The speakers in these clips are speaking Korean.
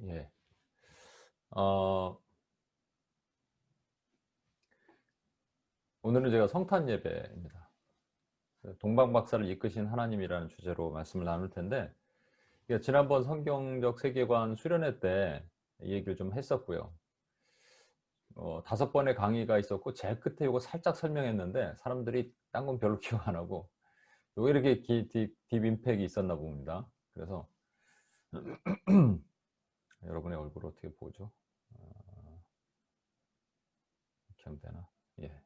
예. 어, 오늘은 제가 성탄 예배입니다. 동방 박사를 이끄신 하나님이라는 주제로 말씀을 나눌 텐데, 이게 지난번 성경적 세계관 수련회 때 이 얘기를 좀 했었고요. 5번의 강의가 있었고, 제일 끝에 이거 살짝 설명했는데, 사람들이 딴 건 별로 기억 안 하고, 왜 이렇게 딥 임팩이 있었나 봅니다. 그래서, 여러분의 얼굴 어떻게 보죠? 이렇게 하면 되나? 예.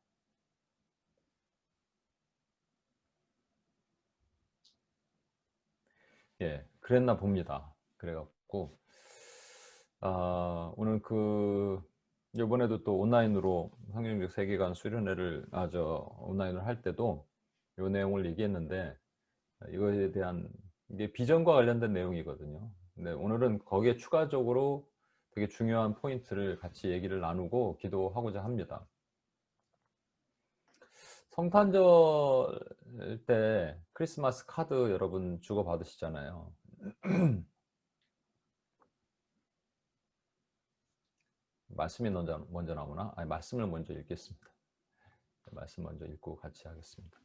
예, 그랬나 봅니다. 그래갖고, 오늘 이번에도 또 온라인으로 성경적 세계관 수련회를, 온라인으로 할 때도 이 내용을 얘기했는데, 이거에 대한, 이게 비전과 관련된 내용이거든요. 근데 오늘은 거기에 추가적으로 되게 중요한 포인트를 같이 얘기를 나누고 기도하고자 합니다. 성탄절 때 크리스마스 카드 여러분 주고받으시잖아요. 말씀이 먼저 나오나? 아니, 말씀을 먼저 읽겠습니다. 말씀 먼저 읽고 같이 하겠습니다.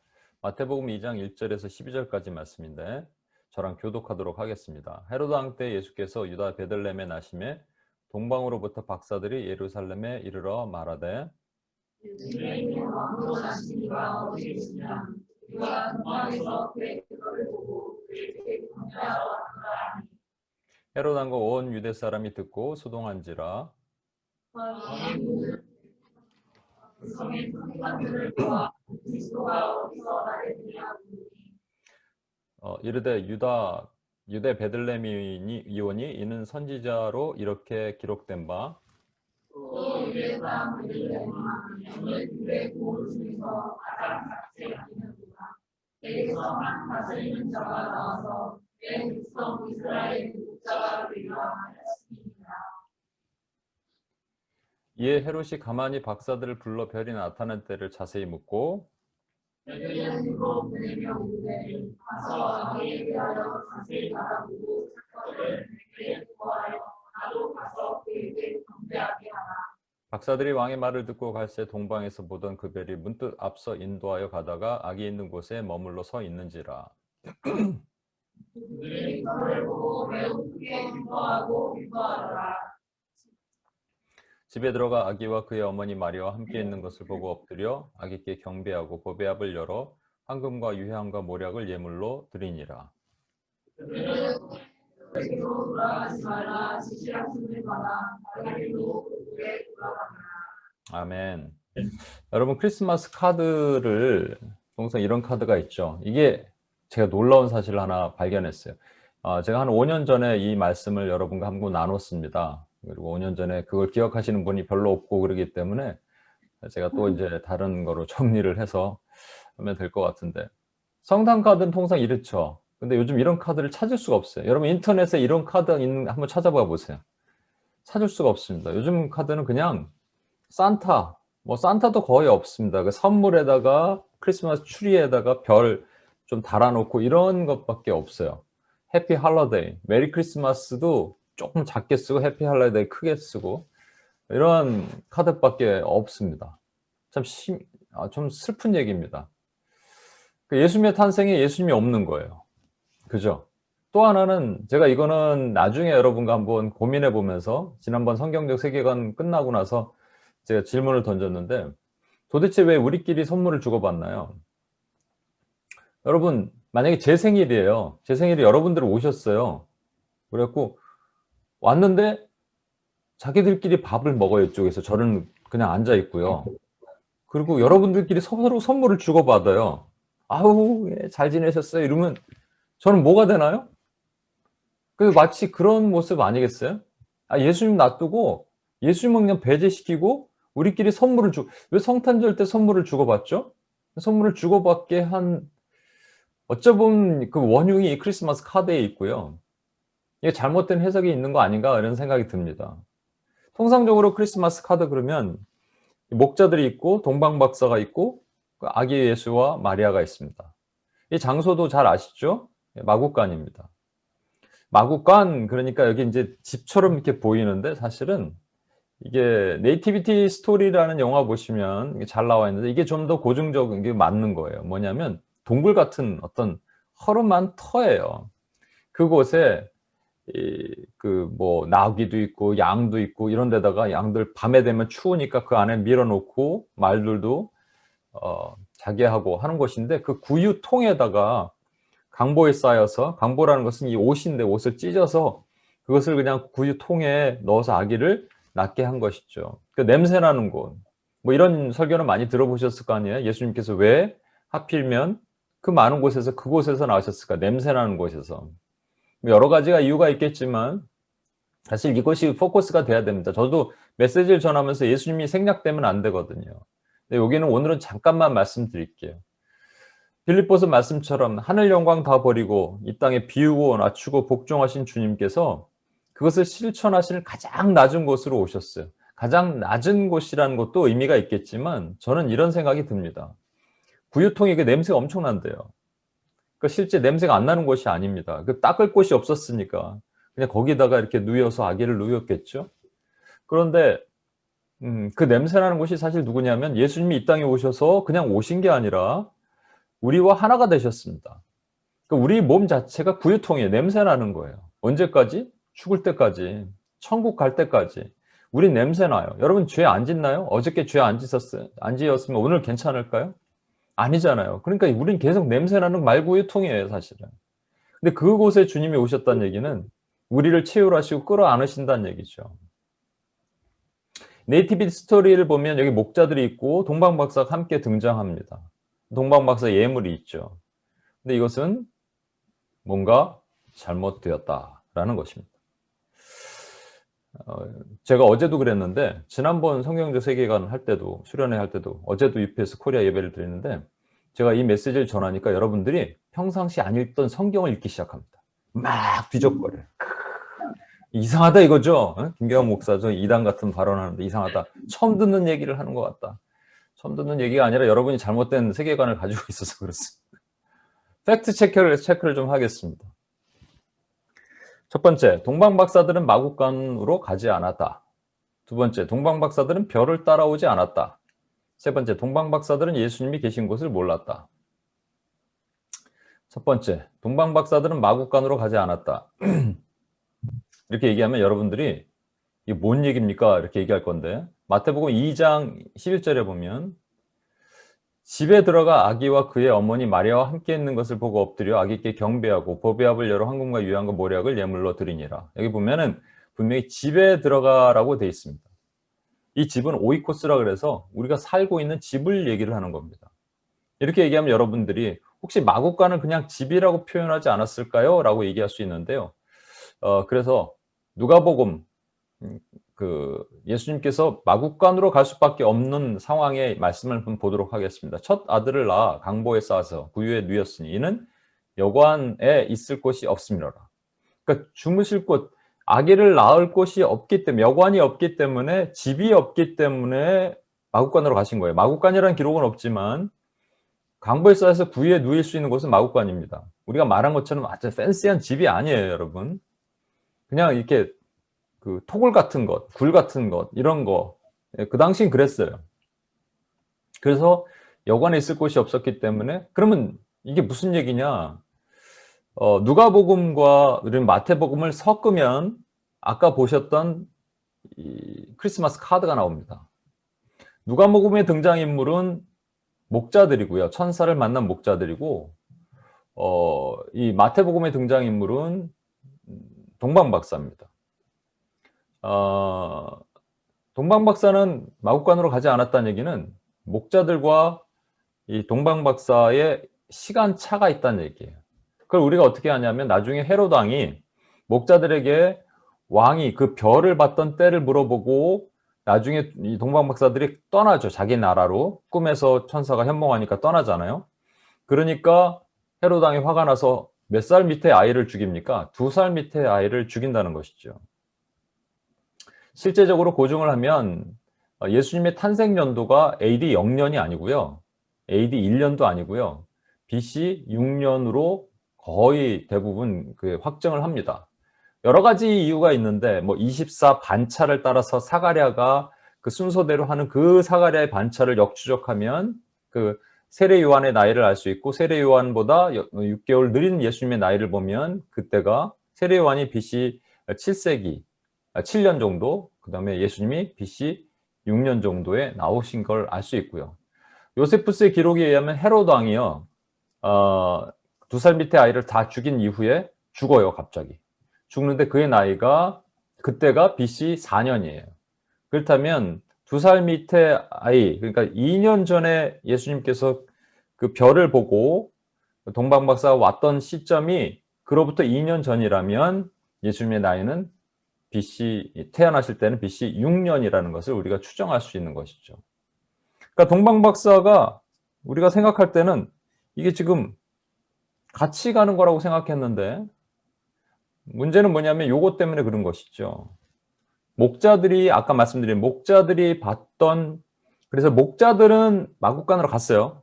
마태복음 2장 1절에서 12절까지 말씀인데 저랑 교독하도록 하겠습니다. 헤로드 왕 때 예수께서 유다 베들레헴에 나심에 동방으로부터 박사들이 예루살렘에 이르러 말하되 헤로드 왕과 온 유대 사람이 듣고 소동한지라 이르되 유대 베들레헴이니 이오니 이는 선지자로 이렇게 기록된 바 이에 헤롯이 가만히 박사들을 불러 별이 나타난 때를 자세히 묻고 박사들이 왕의 말을 듣고 갈새 동방에서 보던 그 별이 문득 앞서 인도하여 가다가 악이 있는 곳에 머물러 서 있는지라. 집에 들어가 아기와 그의 어머니 마리아와 함께 있는 것을 보고 엎드려 아기께 경배하고 보배압을 열어 황금과 유향과 모략을 예물로 드리니라. 아멘. 여러분, 크리스마스 카드를 통상 이런 카드가 있죠. 이게 제가 놀라운 사실을 하나 발견했어요. 제가 한 5년 전에 이 말씀을 여러분과 함께 나눴습니다. 그리고 5년 전에 그걸 기억하시는 분이 별로 없고 그러기 때문에 제가 또 이제 다른 거로 정리를 해서 하면 될 것 같은데, 성탄 카드는 통상 이렇죠. 근데 요즘 이런 카드를 찾을 수가 없어요. 여러분 인터넷에 이런 카드 있는 한번 찾아봐 보세요. 찾을 수가 없습니다. 요즘 카드는 그냥 산타, 산타도 거의 없습니다. 그 선물에다가 크리스마스 추리에다가 별 좀 달아놓고 이런 것밖에 없어요. 해피 할러데이, 메리 크리스마스도 조금 작게 쓰고 해피 할러데이 크게 쓰고 이런 카드밖에 없습니다. 좀 슬픈 얘기입니다. 예수님의 탄생에 예수님이 없는 거예요. 그죠? 또 하나는 제가 이거는 나중에 여러분과 한번 고민해 보면서 지난번 성경적 세계관 끝나고 나서 제가 질문을 던졌는데, 도대체 왜 우리끼리 선물을 주고받나요? 여러분, 만약에 제 생일이에요. 제 생일에 여러분들 오셨어요. 그래갖고 왔는데 자기들끼리 밥을 먹어요. 이쪽에서. 저는 그냥 앉아 있고요. 그리고 여러분들끼리 서로 선물을 주고받아요. 아우, 예, 잘 지내셨어요? 이러면 저는 뭐가 되나요? 마치 그런 모습 아니겠어요? 예수님 놔두고 예수님은 그냥 배제시키고 우리끼리 왜 성탄절 때 선물을 주고받죠? 선물을 주고받게 한, 어쩌면 그 원흉이 크리스마스 카드에 있고요. 이게 잘못된 해석이 있는 거 아닌가 이런 생각이 듭니다. 통상적으로 크리스마스 카드 그러면 목자들이 있고 동방박사가 있고 아기 예수와 마리아가 있습니다. 이 장소도 잘 아시죠? 마구간입니다. 마구간, 그러니까 여기 이제 집처럼 이렇게 보이는데 사실은 이게 네이티비티 스토리라는 영화 보시면 이게 잘 나와 있는데 이게 좀 더 고증적인 게 맞는 거예요. 뭐냐면 동굴 같은 어떤 허름한 터예요. 그곳에 그 뭐 나귀도 있고 양도 있고 이런 데다가 양들 밤에 되면 추우니까 그 안에 밀어 놓고 말들도 자기하고 하는 곳인데, 그 구유통에다가 강보에 쌓여서, 강보라는 것은 이 옷인데 옷을 찢어서 그것을 그냥 구유통에 넣어서 아기를 낳게 한 것이죠. 그 냄새 나는 곳, 뭐 이런 설교는 많이 들어보셨을 거 아니에요. 예수님께서 왜 하필이면 그 많은 곳에서 그곳에서 나오셨을까? 냄새 나는 곳에서. 뭐 여러 가지가 이유가 있겠지만 사실 이것이 포커스가 돼야 됩니다. 저도 메시지를 전하면서 예수님이 생략되면 안 되거든요. 근데 여기는 오늘은 잠깐만 말씀드릴게요. 빌립보서 말씀처럼 하늘 영광 다 버리고 이 땅에 비우고 낮추고 복종하신 주님께서 그것을 실천하시는 가장 낮은 곳으로 오셨어요. 가장 낮은 곳이라는 것도 의미가 있겠지만 저는 이런 생각이 듭니다. 구유통에 그 냄새가 엄청난대요. 그 실제 냄새가 안 나는 곳이 아닙니다. 그 닦을 곳이 없었으니까 그냥 거기다가 이렇게 누워서 아기를 누웠겠죠. 그런데 그 냄새 나는 곳이 사실 누구냐면 예수님이 이 땅에 오셔서 그냥 오신 게 아니라 우리와 하나가 되셨습니다. 그러니까 우리 몸 자체가 구유통이에요. 냄새 나는 거예요. 언제까지? 죽을 때까지. 천국 갈 때까지. 우린 냄새 나요. 여러분 죄 안 짓나요? 어저께 죄 안 짓었어요? 안 지었으면 오늘 괜찮을까요? 아니잖아요. 그러니까 우린 계속 냄새 나는 말구유통이에요, 사실은. 근데 그곳에 주님이 오셨다는 얘기는 우리를 채울하시고 끌어안으신다는 얘기죠. 네이티비티 스토리를 보면 여기 목자들이 있고 동방박사가 함께 등장합니다. 동방박사 예물이 있죠. 근데 이것은 뭔가 잘못되었다라는 것입니다. 제가 어제도 그랬는데 지난번 성경적 세계관 할 때도 수련회 할 때도 어제도 UPS 코리아 예배를 드리는데 제가 이 메시지를 전하니까 여러분들이 평상시 안 읽던 성경을 읽기 시작합니다. 막 뒤적거려요. 이상하다 이거죠. 김경환 목사 저 이단 같은 발언하는데 이상하다. 처음 듣는 얘기를 하는 것 같다. 처음 듣는 얘기가 아니라 여러분이 잘못된 세계관을 가지고 있어서 그렇습니다. 팩트 체크를 좀 하겠습니다. 첫 번째, 동방박사들은 마국간으로 가지 않았다. 두 번째, 동방박사들은 별을 따라오지 않았다. 세 번째, 동방박사들은 예수님이 계신 곳을 몰랐다. 첫 번째, 동방박사들은 마국간으로 가지 않았다. 이렇게 얘기하면 여러분들이 이게 뭔 얘기입니까? 이렇게 얘기할 건데 마태복음 2장 11절에 보면 집에 들어가 아기와 그의 어머니 마리아와 함께 있는 것을 보고 엎드려 아기께 경배하고 보배압을 열어 황금과 유향과 모략을 예물로 드리니라. 여기 보면은 분명히 집에 들어가라고 되어 있습니다. 이 집은 오이코스라 그래서 우리가 살고 있는 집을 얘기를 하는 겁니다. 이렇게 얘기하면 여러분들이 혹시 마국간을 그냥 집이라고 표현하지 않았을까요? 라고 얘기할 수 있는데요. 그래서 누가복음 예수님께서 마국간으로 갈 수밖에 없는 상황의 말씀을 한번 보도록 하겠습니다. 첫 아들을 낳아 강보에 쌓아서 구유에 누였으니 이는 여관에 있을 곳이 없음이로라. 그러니까 주무실 곳, 아기를 낳을 곳이 없기 때문에, 여관이 없기 때문에, 집이 없기 때문에 마국간으로 가신 거예요. 마국간이라는 기록은 없지만 강보에 쌓아서 구유에 누일 수 있는 곳은 마국간입니다. 우리가 말한 것처럼 아주 팬시한 집이 아니에요, 여러분. 그냥 이렇게 그 토굴 같은 것, 굴 같은 것, 이런 거. 그 당시엔 그랬어요. 그래서 여관에 있을 곳이 없었기 때문에, 그러면 이게 무슨 얘기냐? 누가복음과 마태복음을 섞으면 아까 보셨던 이 크리스마스 카드가 나옵니다. 누가복음의 등장인물은 목자들이고요. 천사를 만난 목자들이고, 이 마태복음의 등장인물은 동방박사입니다. 동방박사는 마국간으로 가지 않았다는 얘기는 목자들과 이 동방박사의 시간차가 있다는 얘기예요. 그걸 우리가 어떻게 하냐면 나중에 헤롯 왕이 목자들에게 왕이 그 별을 봤던 때를 물어보고 나중에 이 동방박사들이 떠나죠. 자기 나라로. 꿈에서 천사가 현몽하니까 떠나잖아요. 그러니까 헤롯 왕이 화가 나서 몇 살 밑에 아이를 죽입니까? 2살 밑에 아이를 죽인다는 것이죠. 실제적으로 고증을 하면 예수님의 탄생 연도가 AD 0년이 아니고요. AD 1년도 아니고요. BC 6년으로 거의 대부분 확정을 합니다. 여러 가지 이유가 있는데 뭐 24 반차를 따라서 사가랴가 그 순서대로 하는 그 사가랴의 반차를 역추적하면 그 세례 요한의 나이를 알 수 있고, 세례 요한보다 6개월 느린 예수님의 나이를 보면 그때가 세례 요한이 BC 7세기 7년 정도, 그다음에 예수님이 BC 6년 정도에 나오신 걸 알 수 있고요. 요세푸스의 기록에 의하면 헤로드 왕이요, 2살 밑에 아이를 다 죽인 이후에 죽어요. 갑자기 죽는데 그의 나이가 그때가 BC 4년이에요. 그렇다면 2살 밑에 아이, 그러니까 2년 전에 예수님께서 그 별을 보고 동방박사가 왔던 시점이 그로부터 2년 전이라면 예수님의 나이는 BC, 태어나실 때는 BC 6년이라는 것을 우리가 추정할 수 있는 것이죠. 그러니까 동방박사가 우리가 생각할 때는 이게 지금 같이 가는 거라고 생각했는데, 문제는 뭐냐면 요것 때문에 그런 것이죠. 목자들이, 아까 말씀드린 목자들이 봤던, 그래서 목자들은 마국간으로 갔어요.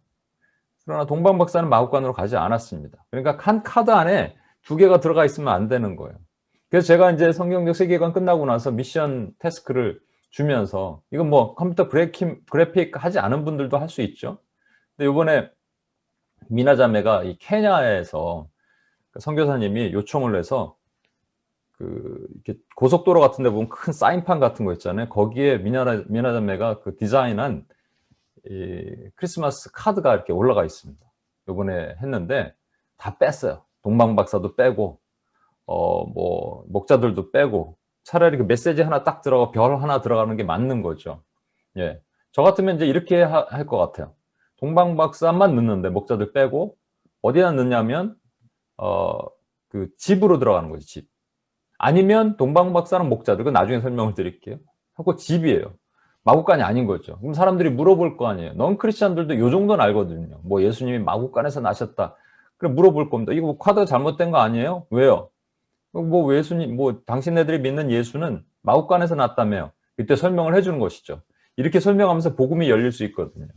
그러나 동방박사는 마국간으로 가지 않았습니다. 그러니까 한 카드 안에 2개가 들어가 있으면 안 되는 거예요. 그래서 제가 이제 성경적 세계관 끝나고 나서 미션 태스크를 주면서, 이건 뭐 컴퓨터 그래픽 하지 않은 분들도 할 수 있죠. 근데 이번에 미나 자매가 이 케냐에서 선교사님이 요청을 해서 이렇게 고속도로 같은 데 보면 큰 사인판 같은 거 있잖아요. 거기에 미나 자매가 그 디자인한 이 크리스마스 카드가 이렇게 올라가 있습니다. 요번에 했는데 다 뺐어요. 동방박사도 빼고, 뭐 목자들도 빼고, 차라리 그 메시지 하나 딱 들어가 별 하나 들어가는 게 맞는 거죠. 예. 저 같으면 이제 이렇게 할 것 같아요. 동방박사만 넣는데 목자들 빼고, 어디다 넣냐면 그 집으로 들어가는 거지, 집. 아니면 동방박사랑 목자들, 그 나중에 설명을 드릴게요. 하고 집이에요. 마국간이 아닌 거죠. 그럼 사람들이 물어볼 거 아니에요. 넌 크리스찬들도 요 정도는 알거든요. 뭐 예수님이 마국간에서 나셨다. 그럼 물어볼 겁니다. 이거 뭐 카드가 잘못된 거 아니에요? 왜요? 뭐 예수님, 뭐 당신네들이 믿는 예수는 마국간에서 났다며요. 이때 설명을 해주는 것이죠. 이렇게 설명하면서 복음이 열릴 수 있거든요.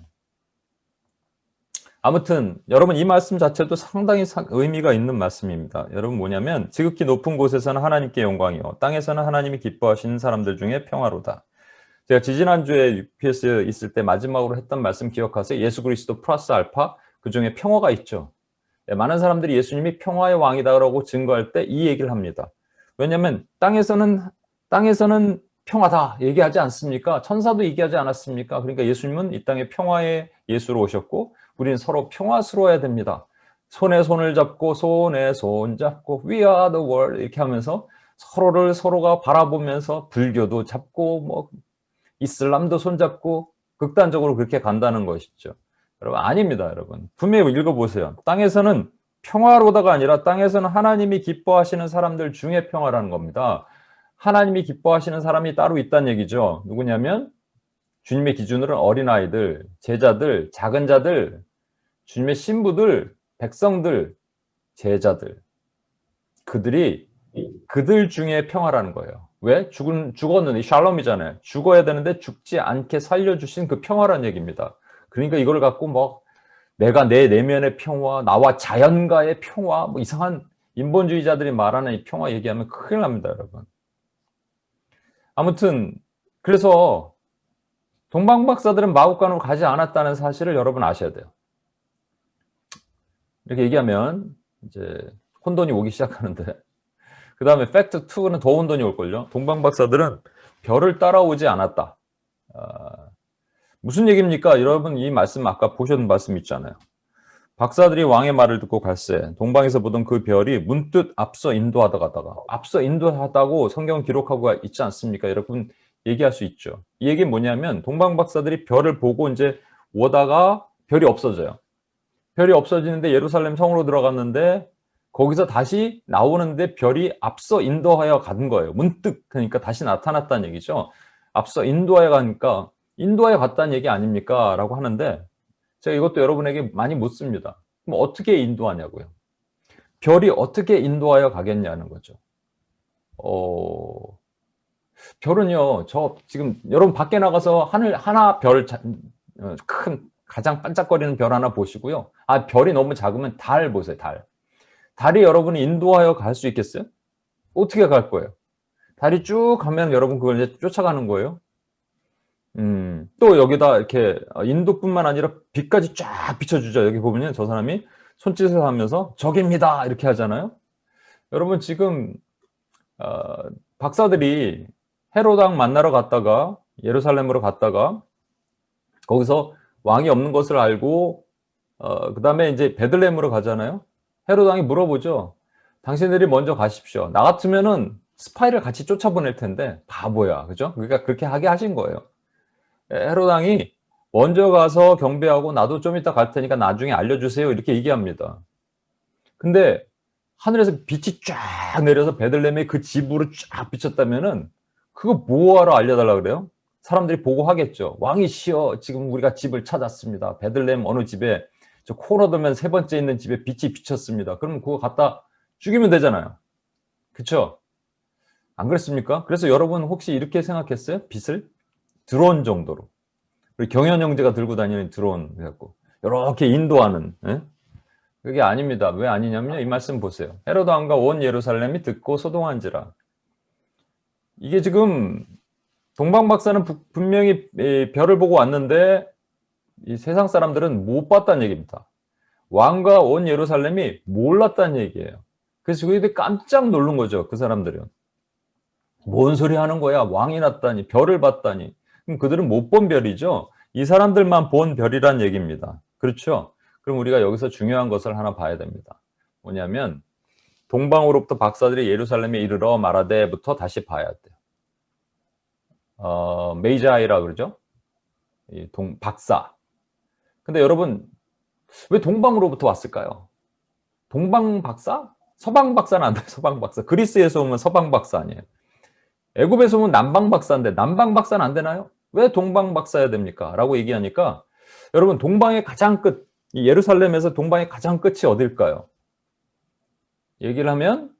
아무튼 여러분, 이 말씀 자체도 상당히 의미가 있는 말씀입니다. 여러분, 뭐냐면 지극히 높은 곳에서는 하나님께 영광이요, 땅에서는 하나님이 기뻐하시는 사람들 중에 평화로다. 제가 지지난주에 UPS에 있을 때 마지막으로 했던 말씀 기억하세요? 예수 그리스도 플러스 알파, 그 중에 평화가 있죠. 많은 사람들이 예수님이 평화의 왕이다라고 증거할 때 이 얘기를 합니다. 왜냐하면 땅에서는 평화다 얘기하지 않습니까? 천사도 얘기하지 않았습니까? 그러니까 예수님은 이 땅에 평화의 예수로 오셨고, 우리는 서로 평화스러워야 됩니다. 손에 손을 잡고, 손에 손 잡고, We are the world 이렇게 하면서 서로가 바라보면서, 불교도 잡고 뭐 이슬람도 손잡고 극단적으로 그렇게 간다는 것이죠. 여러분, 아닙니다. 여러분, 분명히 읽어보세요. 땅에서는 평화로다가 아니라 땅에서는 하나님이 기뻐하시는 사람들 중에 평화라는 겁니다. 하나님이 기뻐하시는 사람이 따로 있다는 얘기죠. 누구냐면 주님의 기준으로는 어린아이들, 제자들, 작은 자들, 주님의 신부들, 백성들, 제자들, 그들 중에 평화라는 거예요. 왜? 죽었는데, 샬롬이잖아요. 죽어야 되는데 죽지 않게 살려주신 그 평화라는 얘기입니다. 그러니까 이걸 갖고 뭐 내가 내 내면의 평화, 나와 자연과의 평화, 뭐 이상한 인본주의자들이 말하는 이 평화 얘기하면 큰일 납니다, 여러분. 아무튼 그래서 동방박사들은 마국간으로 가지 않았다는 사실을 여러분 아셔야 돼요. 이렇게 얘기하면 이제 혼돈이 오기 시작하는데, 그 다음에 팩트 2는 더 혼돈이 올걸요. 동방박사들은 별을 따라오지 않았다. 무슨 얘기입니까? 여러분, 이 말씀 아까 보셨던 말씀 있잖아요. 박사들이 왕의 말을 듣고 갈새 동방에서 보던 그 별이 문득 앞서 인도하다고 성경 기록하고 있지 않습니까? 여러분, 얘기할 수 있죠. 이 얘기는 뭐냐면 동방박사들이 별을 보고 이제 오다가 별이 없어져요. 별이 없어지는데 예루살렘 성으로 들어갔는데 거기서 다시 나오는데 별이 앞서 인도하여 간 거예요. 문득. 그러니까 다시 나타났다는 얘기죠. 앞서 인도하여 가니까 인도하여 갔다는 얘기 아닙니까? 라고 하는데, 제가 이것도 여러분에게 많이 묻습니다. 그럼 어떻게 인도하냐고요? 별이 어떻게 인도하여 가겠냐는 거죠. 별은요, 저 지금 여러분 밖에 나가서 하늘 하나 큰 가장 반짝거리는 별 하나 보시고요. 별이 너무 작으면 달 보세요. 달이 여러분이 인도하여 갈 수 있겠어요? 어떻게 갈 거예요? 다리 쭉 가면 여러분 그걸 이제 쫓아가는 거예요. 또 여기다 이렇게 인도뿐만 아니라 빛까지 쫙 비춰주죠. 여기 보면요, 저 사람이 손짓을 하면서 적입니다 이렇게 하잖아요. 여러분 지금 박사들이 헤롯 왕 만나러 갔다가 예루살렘으로 갔다가 거기서 왕이 없는 것을 알고 그 다음에 이제 베들레헴으로 가잖아요. 헤롯 왕이 물어보죠. 당신들이 먼저 가십시오. 나 같으면은 스파이를 같이 쫓아보낼 텐데 바보야, 그죠? 그러니까 그렇게 하게 하신 거예요. 헤롯 왕이 먼저 가서 경배하고 나도 좀 이따 갈 테니까 나중에 알려주세요 이렇게 얘기합니다. 근데 하늘에서 빛이 쫙 내려서 베들레헴의 그 집으로 쫙 비쳤다면은 그거 뭐하러 알려달라 그래요? 사람들이 보고 하겠죠. 왕이시여, 지금 우리가 집을 찾았습니다. 베들레헴 어느 집에 저 코너 돌면 세 번째 있는 집에 빛이 비쳤습니다. 그러면 그거 갖다 죽이면 되잖아요. 그쵸? 안 그랬습니까? 그래서 여러분 혹시 이렇게 생각했어요? 빛을? 드론 정도로. 우리 경현 형제가 들고 다니는 드론 갖고 이렇게 인도하는. 예? 그게 아닙니다. 왜 아니냐면요, 이 말씀 보세요. 헤로드 왕과 온 예루살렘이 듣고 소동한지라. 이게 지금 동방 박사는 분명히 별을 보고 왔는데 이 세상 사람들은 못 봤다는 얘기입니다. 왕과 온 예루살렘이 몰랐다는 얘기예요. 그래서 그들이 깜짝 놀란 거죠. 그 사람들은. 뭔 소리 하는 거야? 왕이 났다니, 별을 봤다니. 그럼 그들은 못 본 별이죠. 이 사람들만 본 별이란 얘기입니다. 그렇죠? 그럼 우리가 여기서 중요한 것을 하나 봐야 됩니다. 뭐냐면 동방으로부터 박사들이 예루살렘에 이르러 말하되부터 다시 봐야 돼요. 메이자이라 그러죠? 박사. 근데 여러분 왜 동방으로부터 왔을까요? 동방 박사? 서방 박사는 안 돼요. 서방 박사. 그리스에서 오면 서방 박사 아니에요. 애굽에서 오면 남방 박사인데 남방 박사는 안 되나요? 왜 동방 박사야 됩니까? 라고 얘기하니까 여러분 동방의 가장 끝, 예루살렘에서 동방의 가장 끝이 어딜까요? 얘기를 하면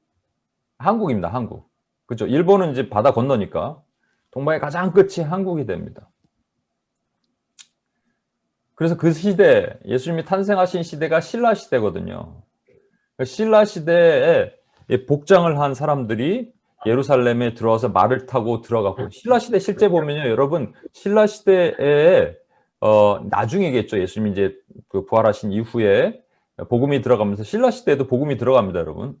한국입니다. 한국. 그렇죠? 일본은 이제 바다 건너니까 동방의 가장 끝이 한국이 됩니다. 그래서 그 시대, 예수님이 탄생하신 시대가 신라 시대거든요. 신라 시대에 복장을 한 사람들이 예루살렘에 들어와서 말을 타고 들어가고, 신라 시대 실제 보면요, 여러분 신라 시대에 나중이겠죠. 예수님이 이제 그 부활하신 이후에 복음이 들어가면서 신라 시대에도 복음이 들어갑니다, 여러분.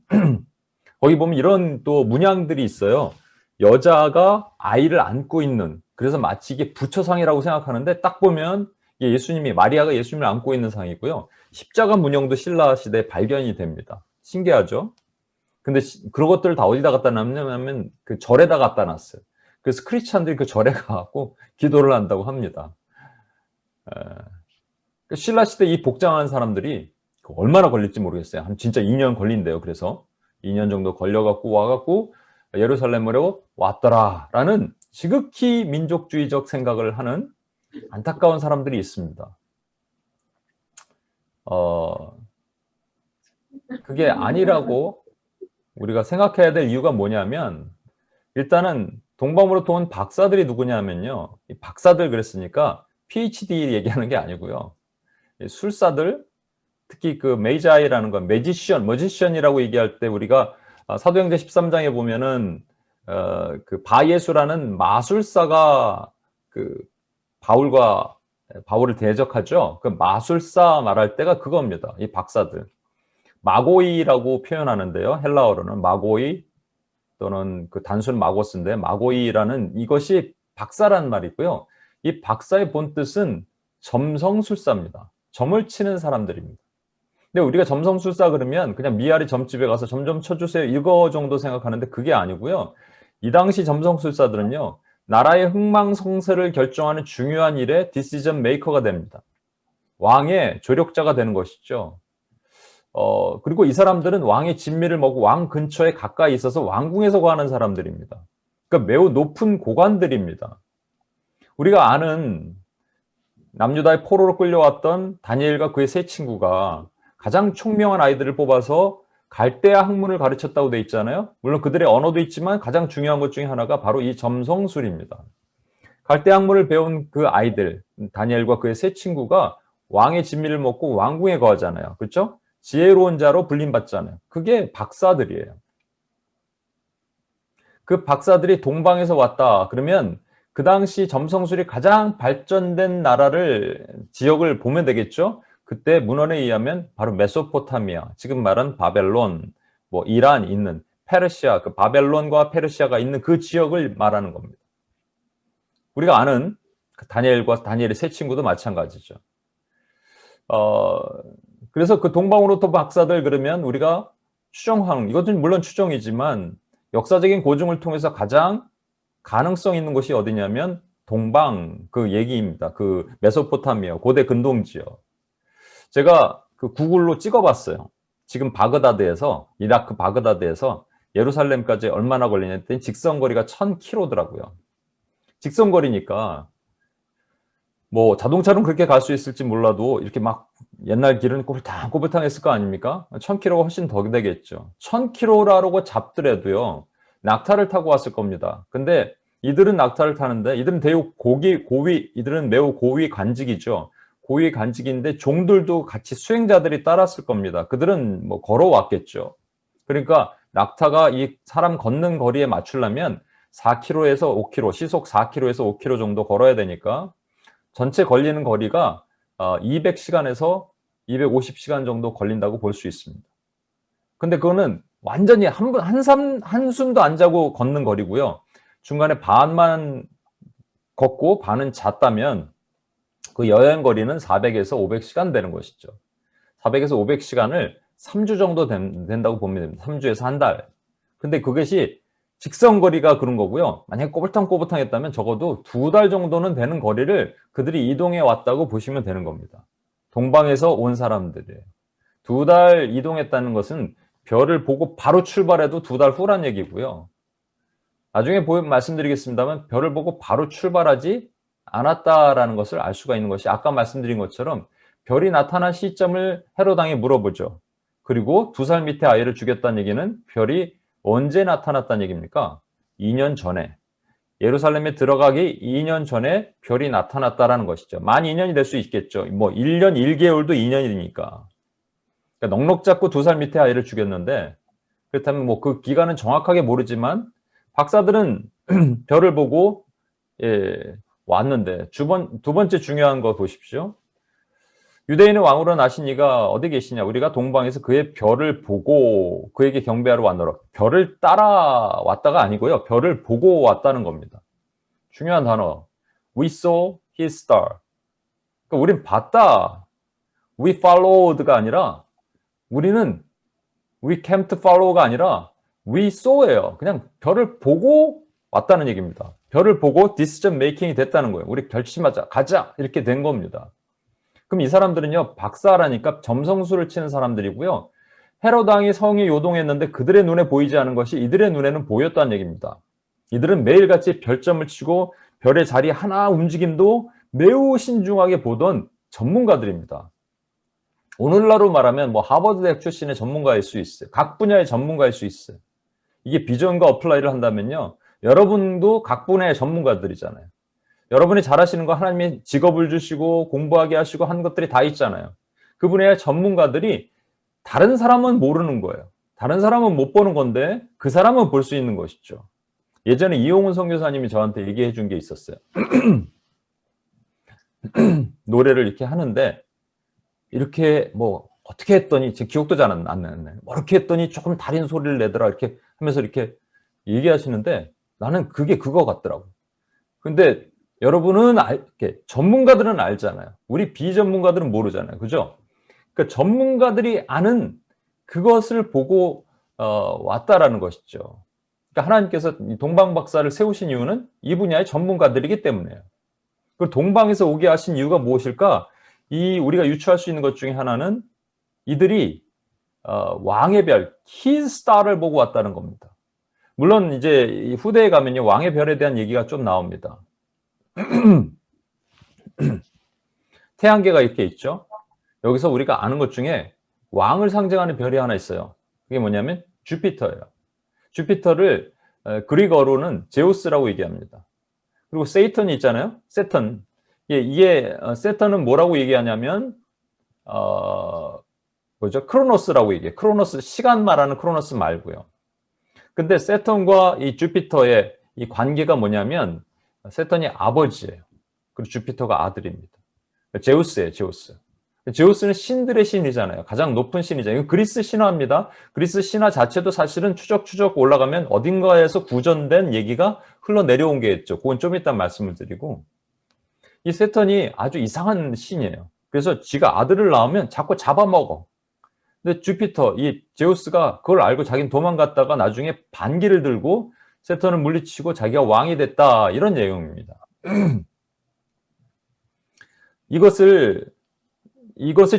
거기 보면 이런 또 문양들이 있어요. 여자가 아이를 안고 있는, 그래서 마치 이게 부처상이라고 생각하는데 딱 보면 예수님이, 마리아가 예수님을 안고 있는 상이고요. 십자가 문양도 신라 시대에 발견이 됩니다. 신기하죠? 근데 그런 것들을 다 어디다 갖다 놨냐면 그 절에다 갖다 놨어요. 그래서 크리스찬들이 그 절에 가고 기도를 한다고 합니다. 신라 시대 이 복장한 사람들이 얼마나 걸릴지 모르겠어요. 한 진짜 2년 걸린대요. 그래서 2년 정도 걸려갖고 와갖고 예루살렘으로 왔더라라는 지극히 민족주의적 생각을 하는 안타까운 사람들이 있습니다. 그게 아니라고 우리가 생각해야 될 이유가 뭐냐면, 일단은 동방으로부터 온 박사들이 누구냐면요, 이 박사들 그랬으니까 PhD 얘기하는 게 아니고요, 술사들, 특히 그 메이자이라는 건 머지션이라고 얘기할 때 우리가 사도행전 13장에 보면은 그 바예수라는 마술사가 그 바울을 대적하죠. 그 마술사 말할 때가 그겁니다. 이 박사들. 마고이라고 표현하는데요. 헬라어로는 마고이 또는 그 단순 마고스인데, 마고이라는 이것이 박사란 말이고요. 이 박사의 본 뜻은 점성술사입니다. 점을 치는 사람들입니다. 근데 우리가 점성술사 그러면 그냥 미아리 점집에 가서 점 좀 쳐주세요 이거 정도 생각하는데 그게 아니고요. 이 당시 점성술사들은요, 나라의 흥망성쇠를 결정하는 중요한 일에 디시전 메이커가 됩니다. 왕의 조력자가 되는 것이죠. 그리고 이 사람들은 왕의 진미를 먹고 왕 근처에 가까이 있어서 왕궁에서 거하는 사람들입니다. 그러니까 매우 높은 고관들입니다. 우리가 아는 남유다의 포로로 끌려왔던 다니엘과 그의 세 친구가 가장 총명한 아이들을 뽑아서 갈대아 학문을 가르쳤다고 돼 있잖아요. 물론 그들의 언어도 있지만 가장 중요한 것 중에 하나가 바로 이 점성술입니다. 갈대아 학문을 배운 그 아이들, 다니엘과 그의 세 친구가 왕의 진미를 먹고 왕궁에 거하잖아요. 그렇죠? 지혜로운 자로 불림받잖아요. 그게 박사들이에요. 그 박사들이 동방에서 왔다 그러면 그 당시 점성술이 가장 발전된 나라를 지역을 보면 되겠죠. 그때 문헌에 의하면 바로 메소포타미아, 지금 말한 바벨론, 뭐 이란 있는 페르시아, 그 바벨론과 페르시아가 있는 그 지역을 말하는 겁니다. 우리가 아는 그 다니엘의 세 친구도 마찬가지죠. 그래서 그 동방으로부터 박사들 그러면 우리가 추정하는, 이것은 물론 추정이지만 역사적인 고증을 통해서 가장 가능성 있는 곳이 어디냐면 동방 그 얘기입니다. 그 메소포타미아, 고대 근동 지역. 제가 그 구글로 찍어봤어요. 지금 바그다드에서, 이라크 바그다드에서 예루살렘까지 얼마나 걸리냐 했더니 직선거리가 1000km더라고요. 직선거리니까 뭐 자동차로는 그렇게 갈 수 있을지 몰라도 이렇게 막 옛날 길은 꼬불탕 했을 거 아닙니까? 1000km가 훨씬 더 되겠죠. 1000km라고 잡더라도요, 낙타를 타고 왔을 겁니다. 근데 이들은 낙타를 타는데 이들은 이들은 매우 고위 관직이죠. 고위 관직인데 종들도 같이 수행자들이 따랐을 겁니다. 그들은 뭐 걸어왔겠죠. 그러니까 낙타가 이 사람 걷는 거리에 맞추려면 4km에서 5km, 시속 4km에서 5km 정도 걸어야 되니까 전체 걸리는 거리가 200시간에서 250시간 정도 걸린다고 볼 수 있습니다. 근데 그거는 완전히 한숨도 안 자고 걷는 거리고요. 중간에 반만 걷고 반은 잤다면 그 여행 거리는 400에서 500시간 되는 것이죠. 400에서 500시간을 3주 정도 된다고 보면 됩니다. 3주에서 한 달. 근데 그것이 직선거리가 그런 거고요. 만약에 꼬불탕 했다면 적어도 2달 정도는 되는 거리를 그들이 이동해 왔다고 보시면 되는 겁니다. 동방에서 온 사람들이에요. 2달 이동했다는 것은 별을 보고 바로 출발해도 2달 후란 얘기고요. 나중에 말씀드리겠습니다만 별을 보고 바로 출발하지 않았다라는 것을 알 수가 있는 것이 아까 말씀드린 것처럼 별이 나타난 시점을 헤롯 왕이 물어보죠. 그리고 2살 밑에 아이를 죽였다는 얘기는 별이 언제 나타났다는 얘기입니까? 2년 전에. 예루살렘에 들어가기 2년 전에 별이 나타났다라는 것이죠. 만 2년이 될 수 있겠죠. 뭐 1년 1개월도 2년이니까. 그러니까 넉넉 잡고 2살 밑에 아이를 죽였는데, 그렇다면 뭐 그 기간은 정확하게 모르지만 박사들은 별을 보고 왔는데, 두 번째 중요한 거 보십시오. 유대인의 왕으로 나신 이가 어디 계시냐? 우리가 동방에서 그의 별을 보고 그에게 경배하러 왔노라. 별을 따라왔다가 아니고요. 별을 보고 왔다는 겁니다. 중요한 단어. We saw his star. 그러니까 우린 봤다. We followed가 아니라 우리는 we came to follow가 아니라 we saw예요. 그냥 별을 보고 왔다는 얘기입니다. 별을 보고 decision making이 됐다는 거예요. 우리 결심하자, 가자 이렇게 된 겁니다. 그럼 이 사람들은요, 박사라니까 점성술을 치는 사람들이고요. 헤롯 왕이 성이 요동했는데 그들의 눈에 보이지 않은 것이 이들의 눈에는 보였다는 얘기입니다. 이들은 매일같이 별점을 치고 별의 자리 하나 움직임도 매우 신중하게 보던 전문가들입니다. 오늘날로 말하면 뭐 하버드 대학 출신의 전문가일 수 있어요. 각 분야의 전문가일 수 있어요. 이게 비전과 어플라이를 한다면요, 여러분도 각 분야의 전문가들이잖아요. 여러분이 잘하시는 거 하나님이 직업을 주시고 공부하게 하시고 한 것들이 다 있잖아요. 그 분야의 전문가들이 다른 사람은 모르는 거예요. 다른 사람은 못 보는 건데 그 사람은 볼 수 있는 것이죠. 예전에 이용훈 선교사님이 저한테 얘기해 준 게 있었어요. 노래를 이렇게 하는데 이렇게 뭐 어떻게 했더니 제 기억도 잘 안 나네. 뭐 이렇게 했더니 조금 다른 소리를 내더라 이렇게 하면서 이렇게 얘기하시는데 나는 그게 그거 같더라고. 근데 여러분은 전문가들은 알잖아요. 우리 비전문가들은 모르잖아요. 그죠? 그러니까 전문가들이 아는 그것을 보고 왔다라는 것이죠. 그러니까 하나님께서 동방 박사를 세우신 이유는 이 분야의 전문가들이기 때문에요. 그리고 동방에서 오게 하신 이유가 무엇일까? 우리가 유추할 수 있는 것 중에 하나는 이들이 왕의 별, his star를 보고 왔다는 겁니다. 물론 이제 후대에 가면요, 왕의 별에 대한 얘기가 좀 나옵니다. 태양계가 이렇게 있죠. 여기서 우리가 아는 것 중에 왕을 상징하는 별이 하나 있어요. 그게 뭐냐면 주피터예요. 주피터를 그리거로는 제우스라고 얘기합니다. 그리고 세이턴이 있잖아요. 세턴. 이게 세턴은 뭐라고 얘기하냐면 뭐죠? 크로노스라고 얘기해요. 크로노스, 시간 말하는 크로노스 말고요. 근데 세턴과 이 주피터의 이 관계가 뭐냐면 세턴이 아버지예요. 그리고 주피터가 아들입니다. 제우스예요, 제우스. 제우스는 신들의 신이잖아요. 가장 높은 신이잖아요. 이건 그리스 신화입니다. 그리스 신화 자체도 사실은 추적추적 올라가면 어딘가에서 구전된 얘기가 흘러내려온 게 있죠. 그건 좀 이따 말씀을 드리고. 이 세턴이 아주 이상한 신이에요. 그래서 지가 아들을 낳으면 자꾸 잡아먹어. 근데 주피터, 이 제우스가 그걸 알고 자기는 도망갔다가 나중에 반기를 들고 세턴을 물리치고 자기가 왕이 됐다. 이런 내용입니다. 이것의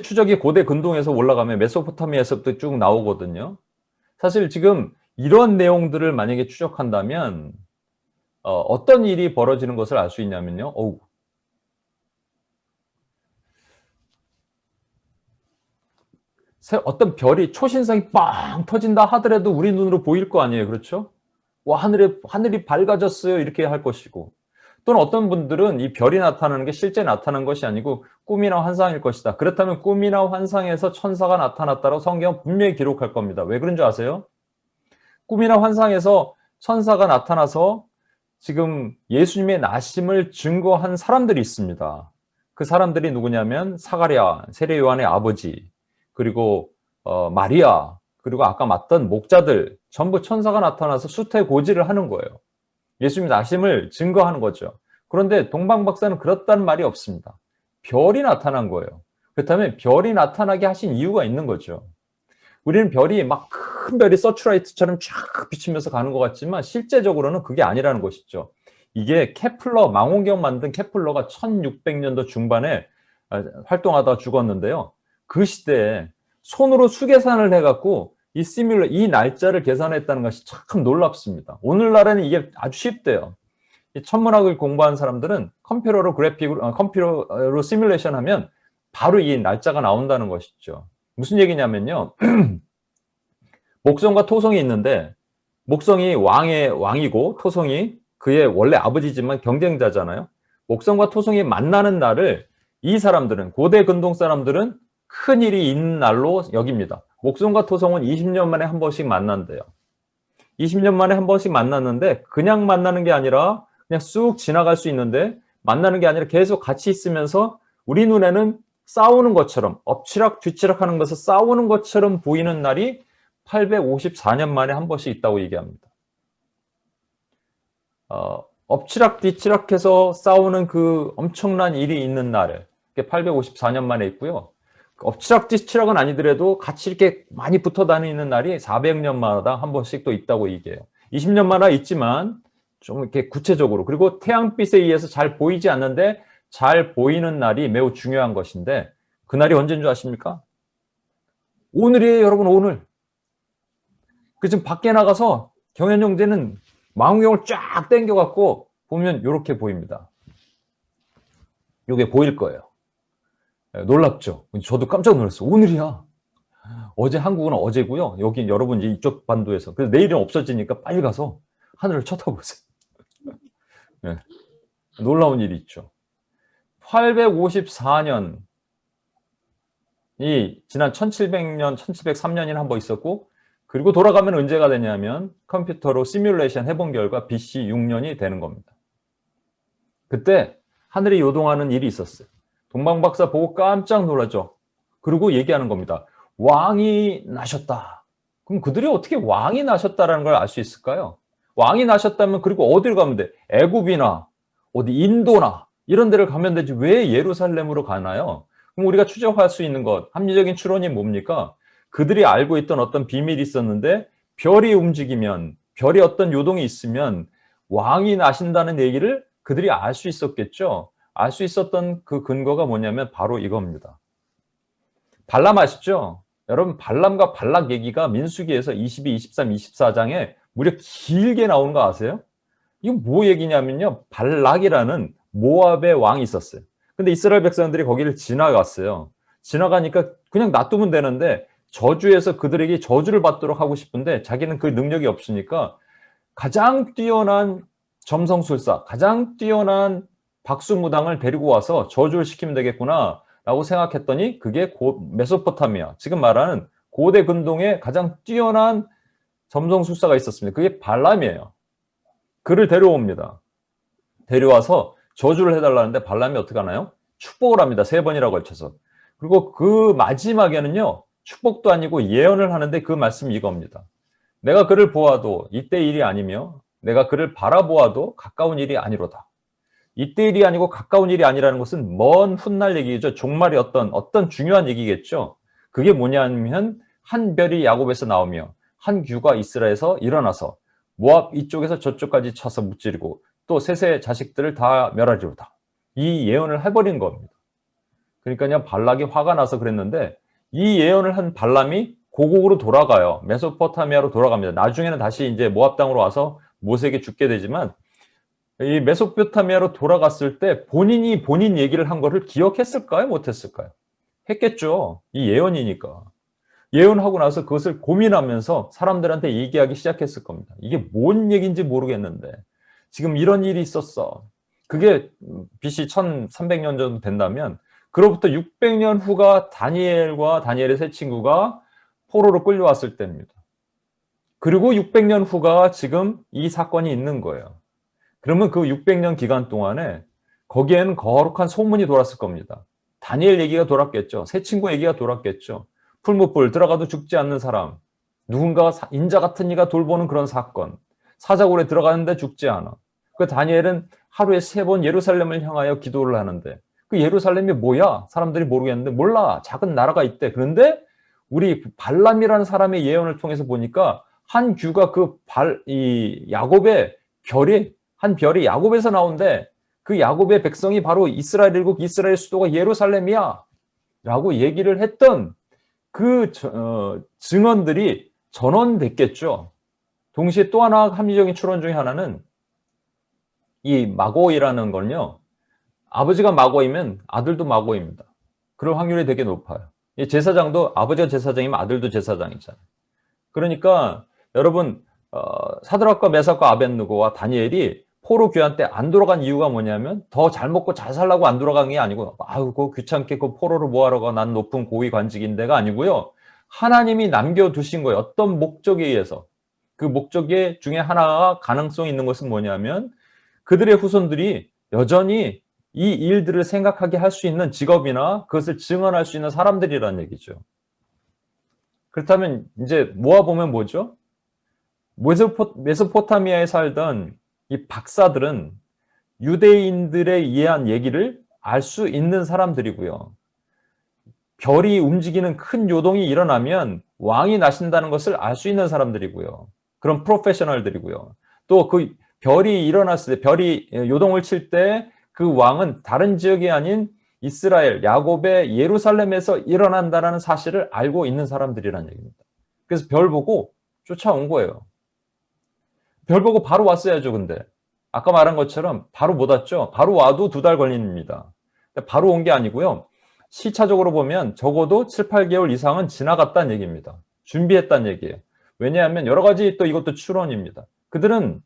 추적이 고대 근동에서 올라가면 메소포타미아에서부터 쭉 나오거든요. 사실 지금 이런 내용들을 만약에 추적한다면 어떤 일이 벌어지는 것을 알 수 있냐면요. 어떤 별이 초신성이 빵 터진다 하더라도 우리 눈으로 보일 거 아니에요. 그렇죠? 와, 하늘이 밝아졌어요. 이렇게 할 것이고. 또는 어떤 분들은 이 별이 나타나는 게 실제 나타난 것이 아니고 꿈이나 환상일 것이다. 그렇다면 꿈이나 환상에서 천사가 나타났다고 성경은 분명히 기록할 겁니다. 왜 그런 줄 아세요? 꿈이나 환상에서 천사가 나타나서 지금 예수님의 나심을 증거한 사람들이 있습니다. 그 사람들이 누구냐면 사가랴, 세례 요한의 아버지, 그리고 마리아, 그리고 아까 맞던 목자들 전부 천사가 나타나서 수태고지를 하는 거예요. 예수님 나심을 증거하는 거죠. 그런데 동방박사는 그렇다는 말이 없습니다. 별이 나타난 거예요. 그렇다면 별이 나타나게 하신 이유가 있는 거죠. 우리는 별이 막 큰 별이 서츄라이트처럼 쫙 비치면서 가는 것 같지만 실제적으로는 그게 아니라는 것이죠. 이게 망원경 만든 케플러가 1600년도 중반에 활동하다 죽었는데요. 그 시대에 손으로 수계산을 해갖고 이 날짜를 계산했다는 것이 참 놀랍습니다. 오늘날에는 이게 아주 쉽대요. 이 천문학을 공부한 사람들은 컴퓨터로 시뮬레이션 하면 바로 이 날짜가 나온다는 것이죠. 무슨 얘기냐면요. 목성과 토성이 있는데 목성이 왕이고 토성이 그의 원래 아버지지만 경쟁자잖아요. 목성과 토성이 만나는 날을 이 사람들은 고대 근동 사람들은 큰 일이 있는 날로 여깁니다. 목성과 토성은 20년 만에 한 번씩 만난대요. 20년 만에 한 번씩 만났는데 그냥 만나는 게 아니라 그냥 쑥 지나갈 수 있는데 만나는 게 아니라 계속 같이 있으면서 우리 눈에는 싸우는 것처럼 엎치락 뒤치락 하는 것을 싸우는 것처럼 보이는 날이 854년 만에 한 번씩 있다고 얘기합니다. 엎치락 뒤치락해서 싸우는 그 엄청난 일이 있는 날을 854년 만에 있고요. 엎치락 뒤치락은 아니더라도 같이 이렇게 많이 붙어 다니는 날이 400년마다 한 번씩 또 있다고 얘기해요. 20년마다 있지만 좀 이렇게 구체적으로, 그리고 태양빛에 의해서 잘 보이지 않는데 잘 보이는 날이 매우 중요한 것인데 그 날이 언제인 줄 아십니까? 오늘이에요, 여러분. 오늘. 그 지금 밖에 나가서 경현 형제는 망원경을 쫙 당겨갖고 보면 이렇게 보입니다. 이게 보일 거예요. 놀랍죠? 저도 깜짝 놀랐어요. 오늘이야. 어제 한국은 어제고요. 여기 여러분 이제 이쪽 반도에서. 그래서 내일은 없어지니까 빨리 가서 하늘을 쳐다보세요. 네. 놀라운 일이 있죠. 854년이 지난 1700년, 1703년이 한 번 있었고, 그리고 돌아가면 언제가 되냐면 컴퓨터로 시뮬레이션 해본 결과 BC 6년이 되는 겁니다. 그때 하늘이 요동하는 일이 있었어요. 동방박사 보고 깜짝 놀랐죠. 그리고 얘기하는 겁니다. 왕이 나셨다. 그럼 그들이 어떻게 왕이 나셨다라는 걸 알 수 있을까요? 왕이 나셨다면 그리고 어딜 가면 돼? 애굽이나 어디 인도나 이런 데를 가면 되지 왜 예루살렘으로 가나요? 그럼 우리가 추적할 수 있는 것, 합리적인 추론이 뭡니까? 그들이 알고 있던 어떤 비밀이 있었는데 별이 움직이면, 별이 어떤 요동이 있으면 왕이 나신다는 얘기를 그들이 알 수 있었겠죠. 알 수 있었던 그 근거가 뭐냐면 바로 이겁니다. 발람 아시죠? 여러분, 발람과 발락 얘기가 민수기에서 22, 23, 24장에 무려 길게 나오는 거 아세요? 이건 뭐 얘기냐면요. 발락이라는 모압의 왕이 있었어요. 근데 이스라엘 백성들이 거기를 지나갔어요. 지나가니까 그냥 놔두면 되는데 저주에서 그들에게 저주를 받도록 하고 싶은데 자기는 그 능력이 없으니까 가장 뛰어난 점성술사, 가장 뛰어난 박수무당을 데리고 와서 저주를 시키면 되겠구나 라고 생각했더니 그게 메소포타미아, 지금 말하는 고대 근동의 가장 뛰어난 점성술사가 있었습니다. 그게 발람이에요. 그를 데려옵니다. 데려와서 저주를 해달라는데 발람이 어떻게 하나요? 축복을 합니다. 3번이라고 걸쳐서. 그리고 그 마지막에는요, 축복도 아니고 예언을 하는데 그 말씀이 이겁니다. 내가 그를 보아도 이때 일이 아니며 내가 그를 바라보아도 가까운 일이 아니로다. 이때 일이 아니고 가까운 일이 아니라는 것은 먼 훗날 얘기죠. 종말이 어떤 중요한 얘기겠죠. 그게 뭐냐면 한 별이 야곱에서 나오며 한 규가 이스라엘에서 일어나서 모압 이쪽에서 저쪽까지 쳐서 무찌르고 또 셋의 자식들을 다 멸하리로다. 이 예언을 해버린 겁니다. 그러니까 발락이 화가 나서 그랬는데 이 예언을 한 발람이 고국으로 돌아가요. 메소포타미아로 돌아갑니다. 나중에는 다시 이제 모압 땅으로 와서 모세에게 죽게 되지만 이 메소포타미아로 돌아갔을 때 본인이 본인 얘기를 한 거를 기억했을까요? 못했을까요? 했겠죠. 이 예언이니까. 예언하고 나서 그것을 고민하면서 사람들한테 얘기하기 시작했을 겁니다. 이게 뭔 얘기인지 모르겠는데 지금 이런 일이 있었어. 그게 BC 1300년 정도 된다면 그로부터 600년 후가 다니엘과 다니엘의 세 친구가 포로로 끌려왔을 때입니다. 그리고 600년 후가 지금 이 사건이 있는 거예요. 그러면 그 600년 기간 동안에 거기에는 거룩한 소문이 돌았을 겁니다. 다니엘 얘기가 돌았겠죠. 세 친구 얘기가 돌았겠죠. 풀무불 들어가도 죽지 않는 사람, 누군가 인자 같은 이가 돌보는 그런 사건, 사자굴에 들어가는데 죽지 않아. 그 다니엘은 하루에 3번 예루살렘을 향하여 기도를 하는데 그 예루살렘이 뭐야? 사람들이 모르겠는데 몰라. 작은 나라가 있대. 그런데 우리 발람이라는 사람의 예언을 통해서 보니까 한 규가 야곱의 한 별이 야곱에서 나온대. 그 야곱의 백성이 바로 이스라엘이고 이스라엘 수도가 예루살렘이야. 라고 얘기를 했던 그 증언들이 전원됐겠죠. 동시에 또 하나 합리적인 추론 중에 하나는 이 마고이라는 건요. 아버지가 마고이면 아들도 마고입니다. 그럴 확률이 되게 높아요. 제사장도 아버지가 제사장이면 아들도 제사장이잖아요. 그러니까 여러분 사드락과 메삭과 아벳느고와 다니엘이 포로 귀환 때 안 돌아간 이유가 뭐냐면 더 잘 먹고 잘 살라고 안 돌아간 게 아니고 아이고 귀찮게 그 포로를 뭐하러 가 난 높은 고위 관직인데가 아니고요. 하나님이 남겨두신 거예요. 어떤 목적에 의해서. 그 목적 중에 하나가 가능성이 있는 것은 뭐냐면 그들의 후손들이 여전히 이 일들을 생각하게 할 수 있는 직업이나 그것을 증언할 수 있는 사람들이라는 얘기죠. 그렇다면 이제 모아보면 뭐죠? 메소포타미아에 살던 이 박사들은 유대인들에 의한 얘기를 알 수 있는 사람들이고요. 별이 움직이는 큰 요동이 일어나면 왕이 나신다는 것을 알 수 있는 사람들이고요. 그런 프로페셔널들이고요. 또 그 별이 일어났을 때, 별이 요동을 칠 때 그 왕은 다른 지역이 아닌 이스라엘, 야곱의 예루살렘에서 일어난다는 사실을 알고 있는 사람들이라는 얘기입니다. 그래서 별 보고 쫓아온 거예요. 별 보고 바로 왔어야죠, 근데. 아까 말한 것처럼 바로 못 왔죠? 바로 와도 2달 걸립니다. 바로 온 게 아니고요. 시차적으로 보면 적어도 7, 8개월 이상은 지나갔다는 얘기입니다. 준비했다는 얘기예요. 왜냐하면 여러 가지 또 이것도 추론입니다. 그들은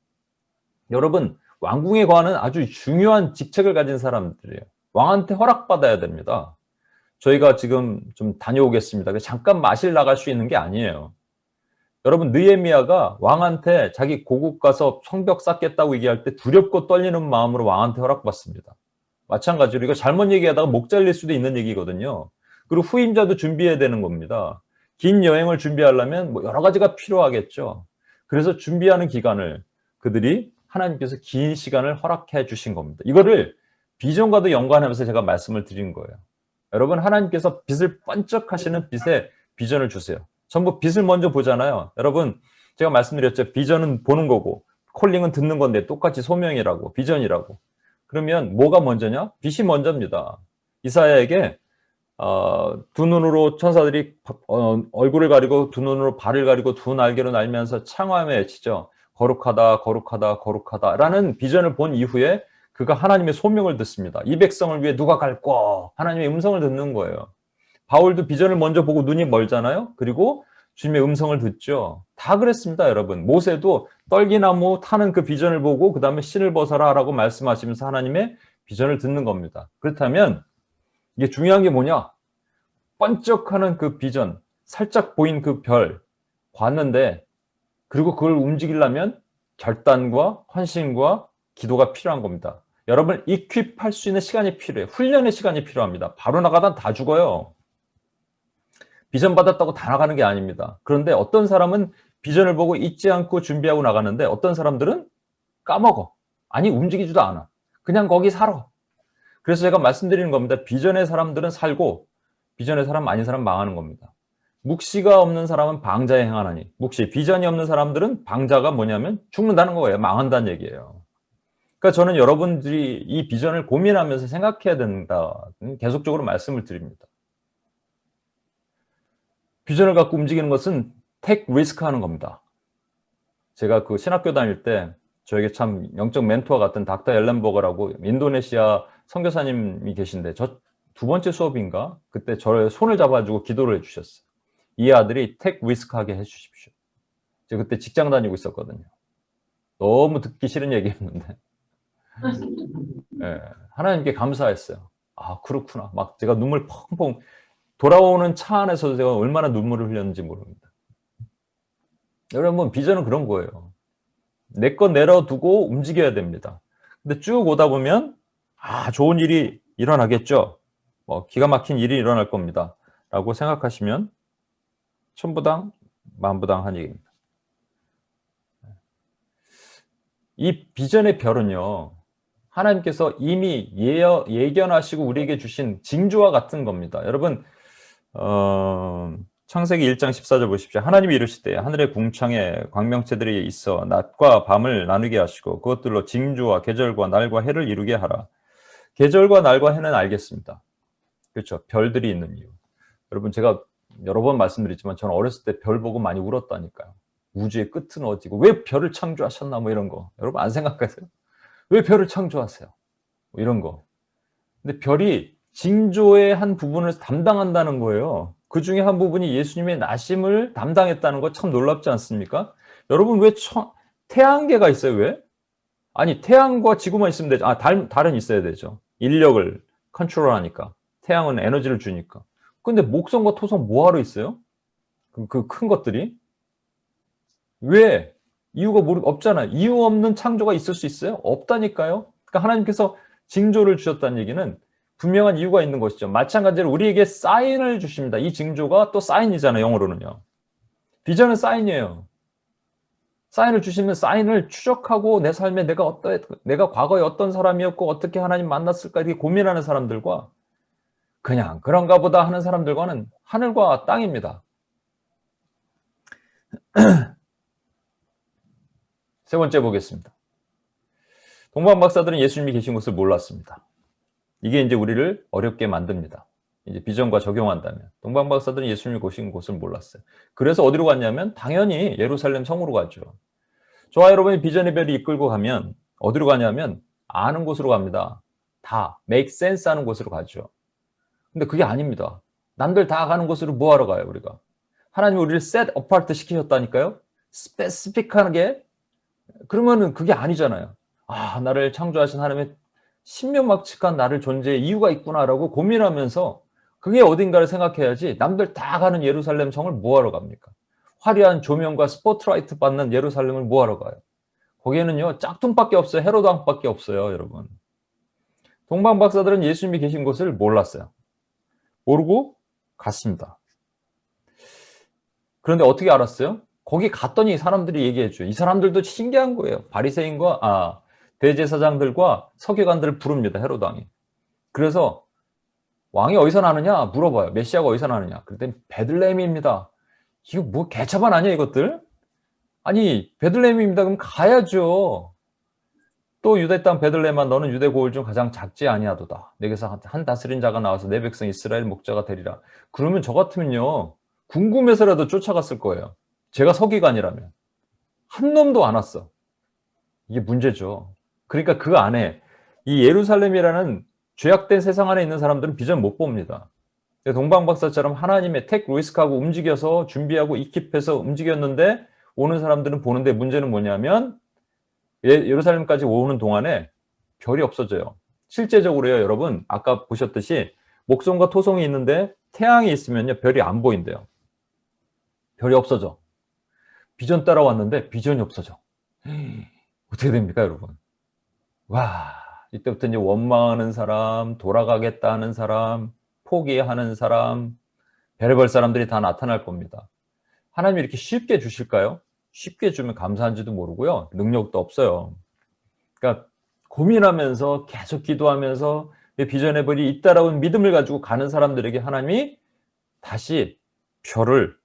여러분 왕궁에 관한 아주 중요한 직책을 가진 사람들이에요. 왕한테 허락받아야 됩니다. 저희가 지금 좀 다녀오겠습니다. 잠깐 마실 나갈 수 있는 게 아니에요. 여러분 느헤미야가 왕한테 자기 고국 가서 성벽 쌓겠다고 얘기할 때 두렵고 떨리는 마음으로 왕한테 허락받습니다. 마찬가지로 이거 잘못 얘기하다가 목 잘릴 수도 있는 얘기거든요. 그리고 후임자도 준비해야 되는 겁니다. 긴 여행을 준비하려면 여러 가지가 필요하겠죠. 그래서 준비하는 기간을 그들이 하나님께서 긴 시간을 허락해 주신 겁니다. 이거를 비전과도 연관하면서 제가 말씀을 드린 거예요. 여러분 하나님께서 빛을 번쩍하시는 빛에 비전을 주세요. 전부 빛을 먼저 보잖아요. 여러분 제가 말씀드렸죠. 비전은 보는 거고 콜링은 듣는 건데 똑같이 소명이라고 비전이라고. 그러면 뭐가 먼저냐? 빛이 먼저입니다. 이사야에게 두 눈으로 천사들이 얼굴을 가리고 두 눈으로 발을 가리고 두 날개로 날면서 창화에 외치죠. 거룩하다 거룩하다 거룩하다 라는 비전을 본 이후에 그가 하나님의 소명을 듣습니다. 이 백성을 위해 누가 갈꼬 하나님의 음성을 듣는 거예요. 바울도 비전을 먼저 보고 눈이 멀잖아요. 그리고 주님의 음성을 듣죠. 다 그랬습니다, 여러분. 모세도 떨기나무 타는 그 비전을 보고 그 다음에 신을 벗어라 라고 말씀하시면서 하나님의 비전을 듣는 겁니다. 그렇다면 이게 중요한 게 뭐냐? 번쩍하는 그 비전, 살짝 보인 그 별 봤는데 그리고 그걸 움직이려면 결단과 헌신과 기도가 필요한 겁니다. 여러분, 이퀄할 수 있는 시간이 필요해요. 훈련의 시간이 필요합니다. 바로 나가다 다 죽어요. 비전 받았다고 다 나가는 게 아닙니다. 그런데 어떤 사람은 비전을 보고 잊지 않고 준비하고 나가는데 어떤 사람들은 까먹어. 아니, 움직이지도 않아. 그냥 거기 살아. 그래서 제가 말씀드리는 겁니다. 비전의 사람들은 살고 비전의 사람 아닌 사람 망하는 겁니다. 묵시가 없는 사람은 방자에 행하나니, 묵시, 비전이 없는 사람들은 방자가 뭐냐면 죽는다는 거예요. 망한다는 얘기예요. 그러니까 저는 여러분들이 이 비전을 고민하면서 생각해야 된다. 계속적으로 말씀을 드립니다. 비전을 갖고 움직이는 것은 take risk 하는 겁니다. 제가 그 신학교 다닐 때 저에게 참 영적 멘토와 같은 닥터 엘렌버거라고 인도네시아 선교사님이 계신데, 저 두 번째 수업인가 그때 저의 손을 잡아주고 기도를 해주셨어요. 이 아들이 take risk 하게 해주십시오. 제가 그때 직장 다니고 있었거든요. 너무 듣기 싫은 얘기였는데 네, 하나님께 감사했어요. 아, 그렇구나. 막 제가 눈물 펑펑, 돌아오는 차 안에서도 제가 얼마나 눈물을 흘렸는지 모릅니다. 여러분, 비전은 그런 거예요. 내 것 내려두고 움직여야 됩니다. 근데 쭉 오다 보면 좋은 일이 일어나겠죠. 뭐 기가 막힌 일이 일어날 겁니다. 라고 생각하시면 천부당 만부당한 얘기입니다. 이 비전의 별은요, 하나님께서 이미 예견하시고 우리에게 주신 징조와 같은 겁니다. 여러분, 창세기 1장 14절 보십시오. 하나님이 이르시되 하늘의 궁창에 광명체들이 있어 낮과 밤을 나누게 하시고 그것들로 징조와 계절과 날과 해를 이루게 하라. 계절과 날과 해는 알겠습니다. 그렇죠. 별들이 있는 이유. 여러분, 제가 여러 번 말씀드렸지만 저는 어렸을 때 별 보고 많이 울었다니까요. 우주의 끝은 어디고 왜 별을 창조하셨나 뭐 이런 거. 여러분 안 생각하세요? 왜 별을 창조하세요? 뭐 이런 거. 근데 별이 징조의 한 부분을 담당한다는 거예요. 그 중에 한 부분이 예수님의 나심을 담당했다는 거 참 놀랍지 않습니까? 여러분, 왜 태양계가 있어요? 왜? 아니, 태양과 지구만 있으면 되죠. 달은 있어야 되죠. 인력을 컨트롤하니까. 태양은 에너지를 주니까. 근데 목성과 토성 뭐하러 있어요? 그 큰 것들이? 왜? 이유가 없잖아요. 이유 없는 창조가 있을 수 있어요? 없다니까요. 그러니까 하나님께서 징조를 주셨다는 얘기는 분명한 이유가 있는 것이죠. 마찬가지로 우리에게 사인을 주십니다. 이 징조가 또 사인이잖아요. 영어로는요. 비전은 사인이에요. 사인을 주시면 사인을 추적하고 내 삶에 내가 과거에 어떤 사람이었고 어떻게 하나님 만났을까 이렇게 고민하는 사람들과 그냥 그런가 보다 하는 사람들과는 하늘과 땅입니다. 세 번째 보겠습니다. 동방 박사들은 예수님이 계신 곳을 몰랐습니다. 이게 이제 우리를 어렵게 만듭니다. 이제 비전과 적용한다면. 동방 박사들은 예수님이 계신 곳을 몰랐어요. 그래서 어디로 갔냐면 당연히 예루살렘 성으로 가죠. 저와 여러분이 비전의 별이 이끌고 가면 어디로 가냐면 아는 곳으로 갑니다. 다 make sense 하는 곳으로 가죠. 근데 그게 아닙니다. 남들 다 가는 곳으로 뭐하러 가요, 우리가? 하나님이 우리를 set apart 시키셨다니까요. 스페시픽하게. 그러면은 그게 아니잖아요. 나를 창조하신 하나님의 신명막측한 나를 존재의 이유가 있구나라고 고민하면서 그게 어딘가를 생각해야지 남들 다 가는 예루살렘 성을 뭐하러 갑니까? 화려한 조명과 스포트라이트 받는 예루살렘을 뭐하러 가요? 거기에는요, 짝퉁밖에 없어요. 헤로드 왕밖에 없어요, 여러분. 동방 박사들은 예수님이 계신 곳을 몰랐어요. 모르고 갔습니다. 그런데 어떻게 알았어요? 거기 갔더니 사람들이 얘기해줘요. 이 사람들도 신기한 거예요. 바리새인과 대제사장들과 서기관들을 부릅니다. 헤로드 왕이. 그래서 왕이 어디서 나느냐 물어봐요. 메시아가 어디서 나느냐. 그랬더니 베들레헴입니다. 이거 뭐 개차반 아니야 이것들? 아니 베들레헴입니다. 그럼 가야죠. 또 유대 땅 베들레헴아 너는 유대 고을 중 가장 작지 아니하도다. 내게서 한 다스린 자가 나와서 내 백성 이스라엘 목자가 되리라. 그러면 저 같으면요, 궁금해서라도 쫓아갔을 거예요. 제가 서기관이라면. 한 놈도 안 왔어. 이게 문제죠. 그러니까 그 안에 이 예루살렘이라는 죄악된 세상 안에 있는 사람들은 비전 못 봅니다. 동방박사처럼 하나님의 택 리스크하고 움직여서 준비하고 이킵해서 움직였는데 오는 사람들은 보는데, 문제는 뭐냐면 예루살렘까지 오는 동안에 별이 없어져요. 실제적으로요, 여러분 아까 보셨듯이 목성과 토성이 있는데 태양이 있으면요 별이 안 보인대요. 별이 없어져. 비전 따라왔는데 비전이 없어져. 어떻게 됩니까, 여러분? 와, 이때부터 이제 원망하는 사람, 돌아가겠다 하는 사람, 포기하는 사람, 별의별 사람들이 다 나타날 겁니다. 하나님이 이렇게 쉽게 주실까요? 쉽게 주면 감사한지도 모르고요. 능력도 없어요. 그러니까 고민하면서 계속 기도하면서 비전의 별이 잇따라온 믿음을 가지고 가는 사람들에게 하나님이 다시 별을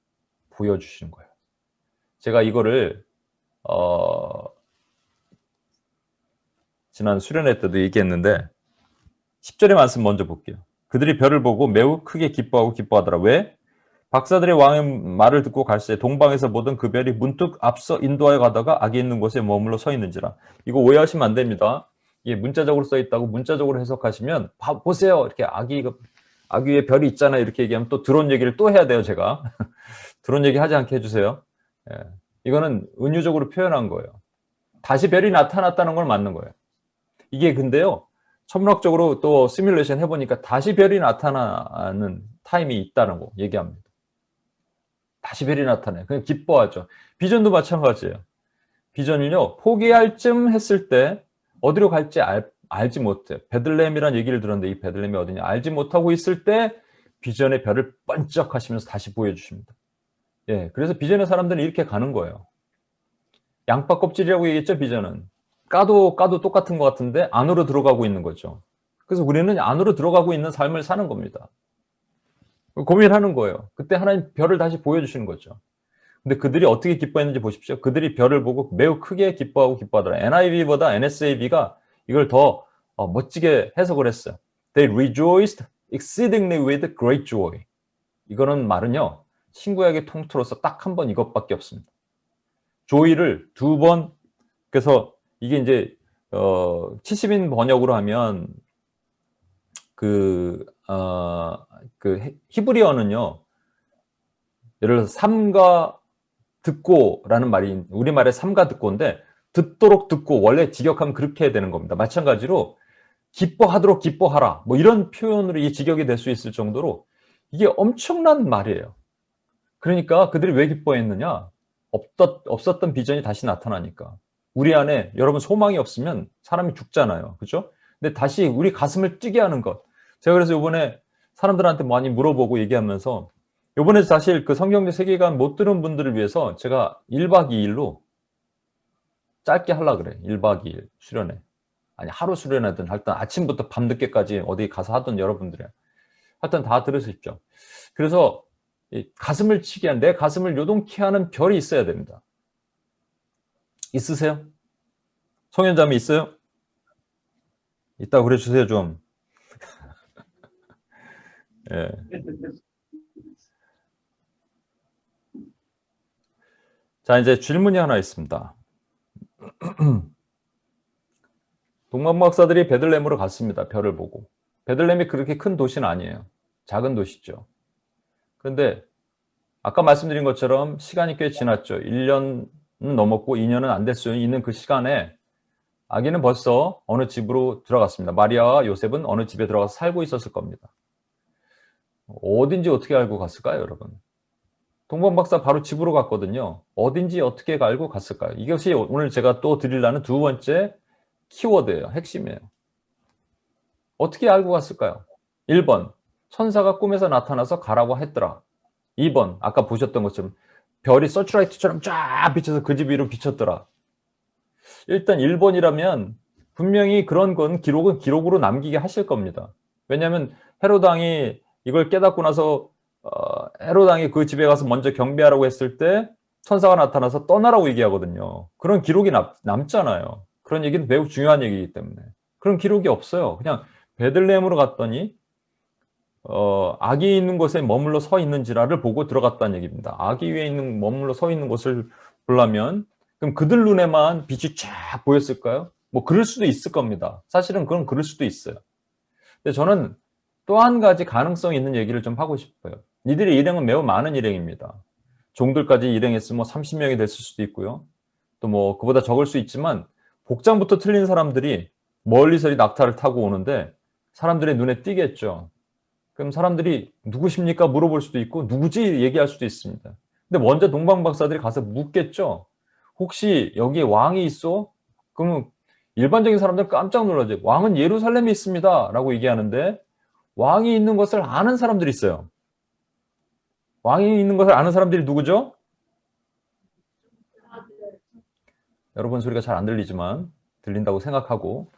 보여주시는 거예요. 제가 이거를 지난 수련회 때도 얘기했는데 10절의 말씀 먼저 볼게요. 그들이 별을 보고 매우 크게 기뻐하고 기뻐하더라. 왜? 박사들의 왕의 말을 듣고 갈새 동방에서 보던 그 별이 문득 앞서 인도하여 가다가 악이 있는 곳에 머물러 서 있는지라. 이거 오해하시면 안 됩니다. 이게 문자적으로 써 있다고 문자적으로 해석하시면 보세요. 이렇게 악이 위에 별이 있잖아요. 이렇게 얘기하면 또 드론 얘기를 또 해야 돼요. 제가. 드론 얘기 하지 않게 해주세요. 예. 이거는 은유적으로 표현한 거예요. 다시 별이 나타났다는 걸 맞는 거예요. 이게 근데요. 천문학적으로 또 시뮬레이션 해보니까 다시 별이 나타나는 타임이 있다는 거 얘기합니다. 다시 별이 나타나요. 그냥 기뻐하죠. 비전도 마찬가지예요. 비전을요, 포기할 쯤 했을 때 어디로 갈지 알지 못해. 베들레헴이라는 얘기를 들었는데 이 베들레헴이 어디냐 알지 못하고 있을 때 비전의 별을 번쩍 하시면서 다시 보여주십니다. 예, 그래서 비전의 사람들은 이렇게 가는 거예요. 양파 껍질이라고 얘기했죠, 비전은. 까도 똑같은 것 같은데 안으로 들어가고 있는 거죠. 그래서 우리는 안으로 들어가고 있는 삶을 사는 겁니다. 고민하는 거예요. 그때 하나님 별을 다시 보여주시는 거죠. 근데 그들이 어떻게 기뻐했는지 보십시오. 그들이 별을 보고 매우 크게 기뻐하고 기뻐하더라. NIV보다 NSAB가 이걸 더 멋지게 해석을 했어요. They rejoiced exceedingly with great joy. 이거는 말은요. 신구약의 통틀어서 딱 한 번 이것밖에 없습니다. joy를 두 번, 그래서 이게 이제 70인 번역으로 하면 그 히브리어는요. 예를 들어서 삼가 듣고라는 말이 우리말에 삼가 듣고인데 듣도록 듣고 원래 직역하면 그렇게 해야 되는 겁니다. 마찬가지로 기뻐하도록 기뻐하라 뭐 이런 표현으로 이 직역이 될 수 있을 정도로 이게 엄청난 말이에요. 그러니까 그들이 왜 기뻐했느냐? 없었던 비전이 다시 나타나니까. 우리 안에 여러분 소망이 없으면 사람이 죽잖아요. 그렇죠? 근데 다시 우리 가슴을 뛰게 하는 것. 제가 그래서 이번에 사람들한테 많이 물어보고 얘기하면서 이번에 사실 그 성경적 세계관 못 들은 분들을 위해서 제가 1박 2일로 짧게 하려고 그래. 1박 2일 수련회. 아니 하루 수련회든 하여튼 아침부터 밤늦게까지 어디 가서 하던 여러분들이야. 하여튼 다 들으십시오. 그래서 이 가슴을 치게 한, 내 가슴을 요동케 하는 별이 있어야 됩니다. 있으세요? 성현자매 있어요? 있다고 그래주세요 좀. 예. 자, 이제 질문이 하나 있습니다. 동방 박사들이 베들레헴으로 갔습니다. 별을 보고. 베들레헴이 그렇게 큰 도시는 아니에요. 작은 도시죠. 그런데 아까 말씀드린 것처럼 시간이 꽤 지났죠. 1년은 넘었고 2년은 안 됐어요. 있는 그 시간에 아기는 벌써 어느 집으로 들어갔습니다. 마리아와 요셉은 어느 집에 들어가서 살고 있었을 겁니다. 어딘지 어떻게 알고 갔을까요, 여러분? 동방박사 바로 집으로 갔거든요. 어딘지 어떻게 알고 갔을까요? 이것이 오늘 제가 또 드리려는 두 번째 키워드예요. 핵심이에요. 어떻게 알고 갔을까요? 1번, 천사가 꿈에서 나타나서 가라고 했더라. 2번, 아까 보셨던 것처럼 별이 서치라이트처럼 쫙 비쳐서 그 집 위로 비쳤더라. 일단 1번이라면 분명히 그런 건 기록은 기록으로 남기게 하실 겁니다. 왜냐하면 헤로당이 이걸 깨닫고 나서 헤로당이 그 집에 가서 먼저 경배하라고 했을 때 천사가 나타나서 떠나라고 얘기하거든요. 그런 기록이 남잖아요. 그런 얘기는 매우 중요한 얘기이기 때문에. 그런 기록이 없어요. 그냥 베들레헴으로 갔더니 아기 있는 곳에 머물러 서 있는지라를 보고 들어갔다는 얘기입니다. 아기 위에 머물러 서 있는 곳을 보려면 그럼 그들 눈에만 빛이 쫙 보였을까요? 뭐 그럴 수도 있을 겁니다. 사실은 그건 그럴 수도 있어요. 근데 저는 또 한 가지 가능성 있는 얘기를 좀 하고 싶어요. 이들의 일행은 매우 많은 일행입니다. 종들까지 일행했으면 30명이 됐을 수도 있고요. 또 뭐 그보다 적을 수 있지만 복장부터 틀린 사람들이 멀리서 낙타를 타고 오는데 사람들의 눈에 띄겠죠. 그럼 사람들이 누구십니까? 물어볼 수도 있고 누구지? 얘기할 수도 있습니다. 근데 먼저 동방 박사들이 가서 묻겠죠. 혹시 여기에 왕이 있어? 그러면 일반적인 사람들 깜짝 놀라죠. 왕은 예루살렘에 있습니다. 라고 얘기하는데 왕이 있는 것을 아는 사람들이 있어요. 왕이 있는 것을 아는 사람들이 누구죠? 여러분 소리가 잘 안 들리지만 들린다고 생각하고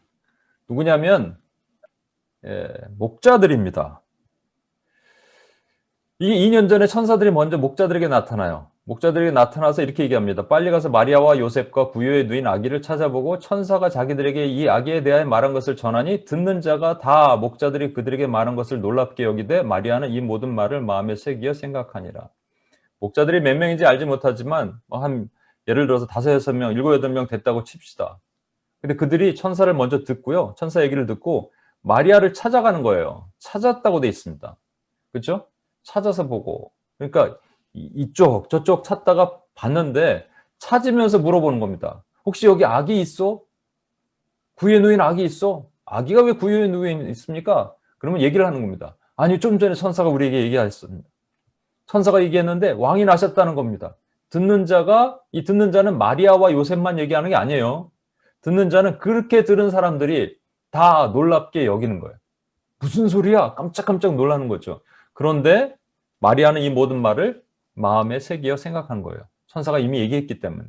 누구냐면 목자들입니다. 이게 2년 전에 천사들이 먼저 목자들에게 나타나요. 목자들에게 나타나서 이렇게 얘기합니다. 빨리 가서 마리아와 요셉과 부유의 누인 아기를 찾아보고 천사가 자기들에게 이 아기에 대하여 말한 것을 전하니 듣는 자가 다 목자들이 그들에게 말한 것을 놀랍게 여기되 마리아는 이 모든 말을 마음에 새기어 생각하니라. 목자들이 몇 명인지 알지 못하지만 한 예를 들어서 5, 6명, 7, 8명 됐다고 칩시다. 근데 그들이 천사를 먼저 듣고요. 천사 얘기를 듣고 마리아를 찾아가는 거예요. 찾았다고 돼 있습니다. 그렇죠? 찾아서 보고. 그러니까 이쪽 저쪽 찾다가 봤는데 찾으면서 물어보는 겁니다. 혹시 여기 아기 있어? 구유에 누인 아기 있어? 아기가 왜 구유에 누인 있습니까? 그러면 얘기를 하는 겁니다. 아니 좀 전에 천사가 우리에게 얘기했습니다. 천사가 얘기했는데 왕이 나셨다는 겁니다. 듣는 자는 마리아와 요셉만 얘기하는 게 아니에요. 듣는 자는 그렇게 들은 사람들이 다 놀랍게 여기는 거예요. 무슨 소리야? 깜짝깜짝 놀라는 거죠. 그런데 마리아는 이 모든 말을 마음에 새기어 생각한 거예요. 천사가 이미 얘기했기 때문에.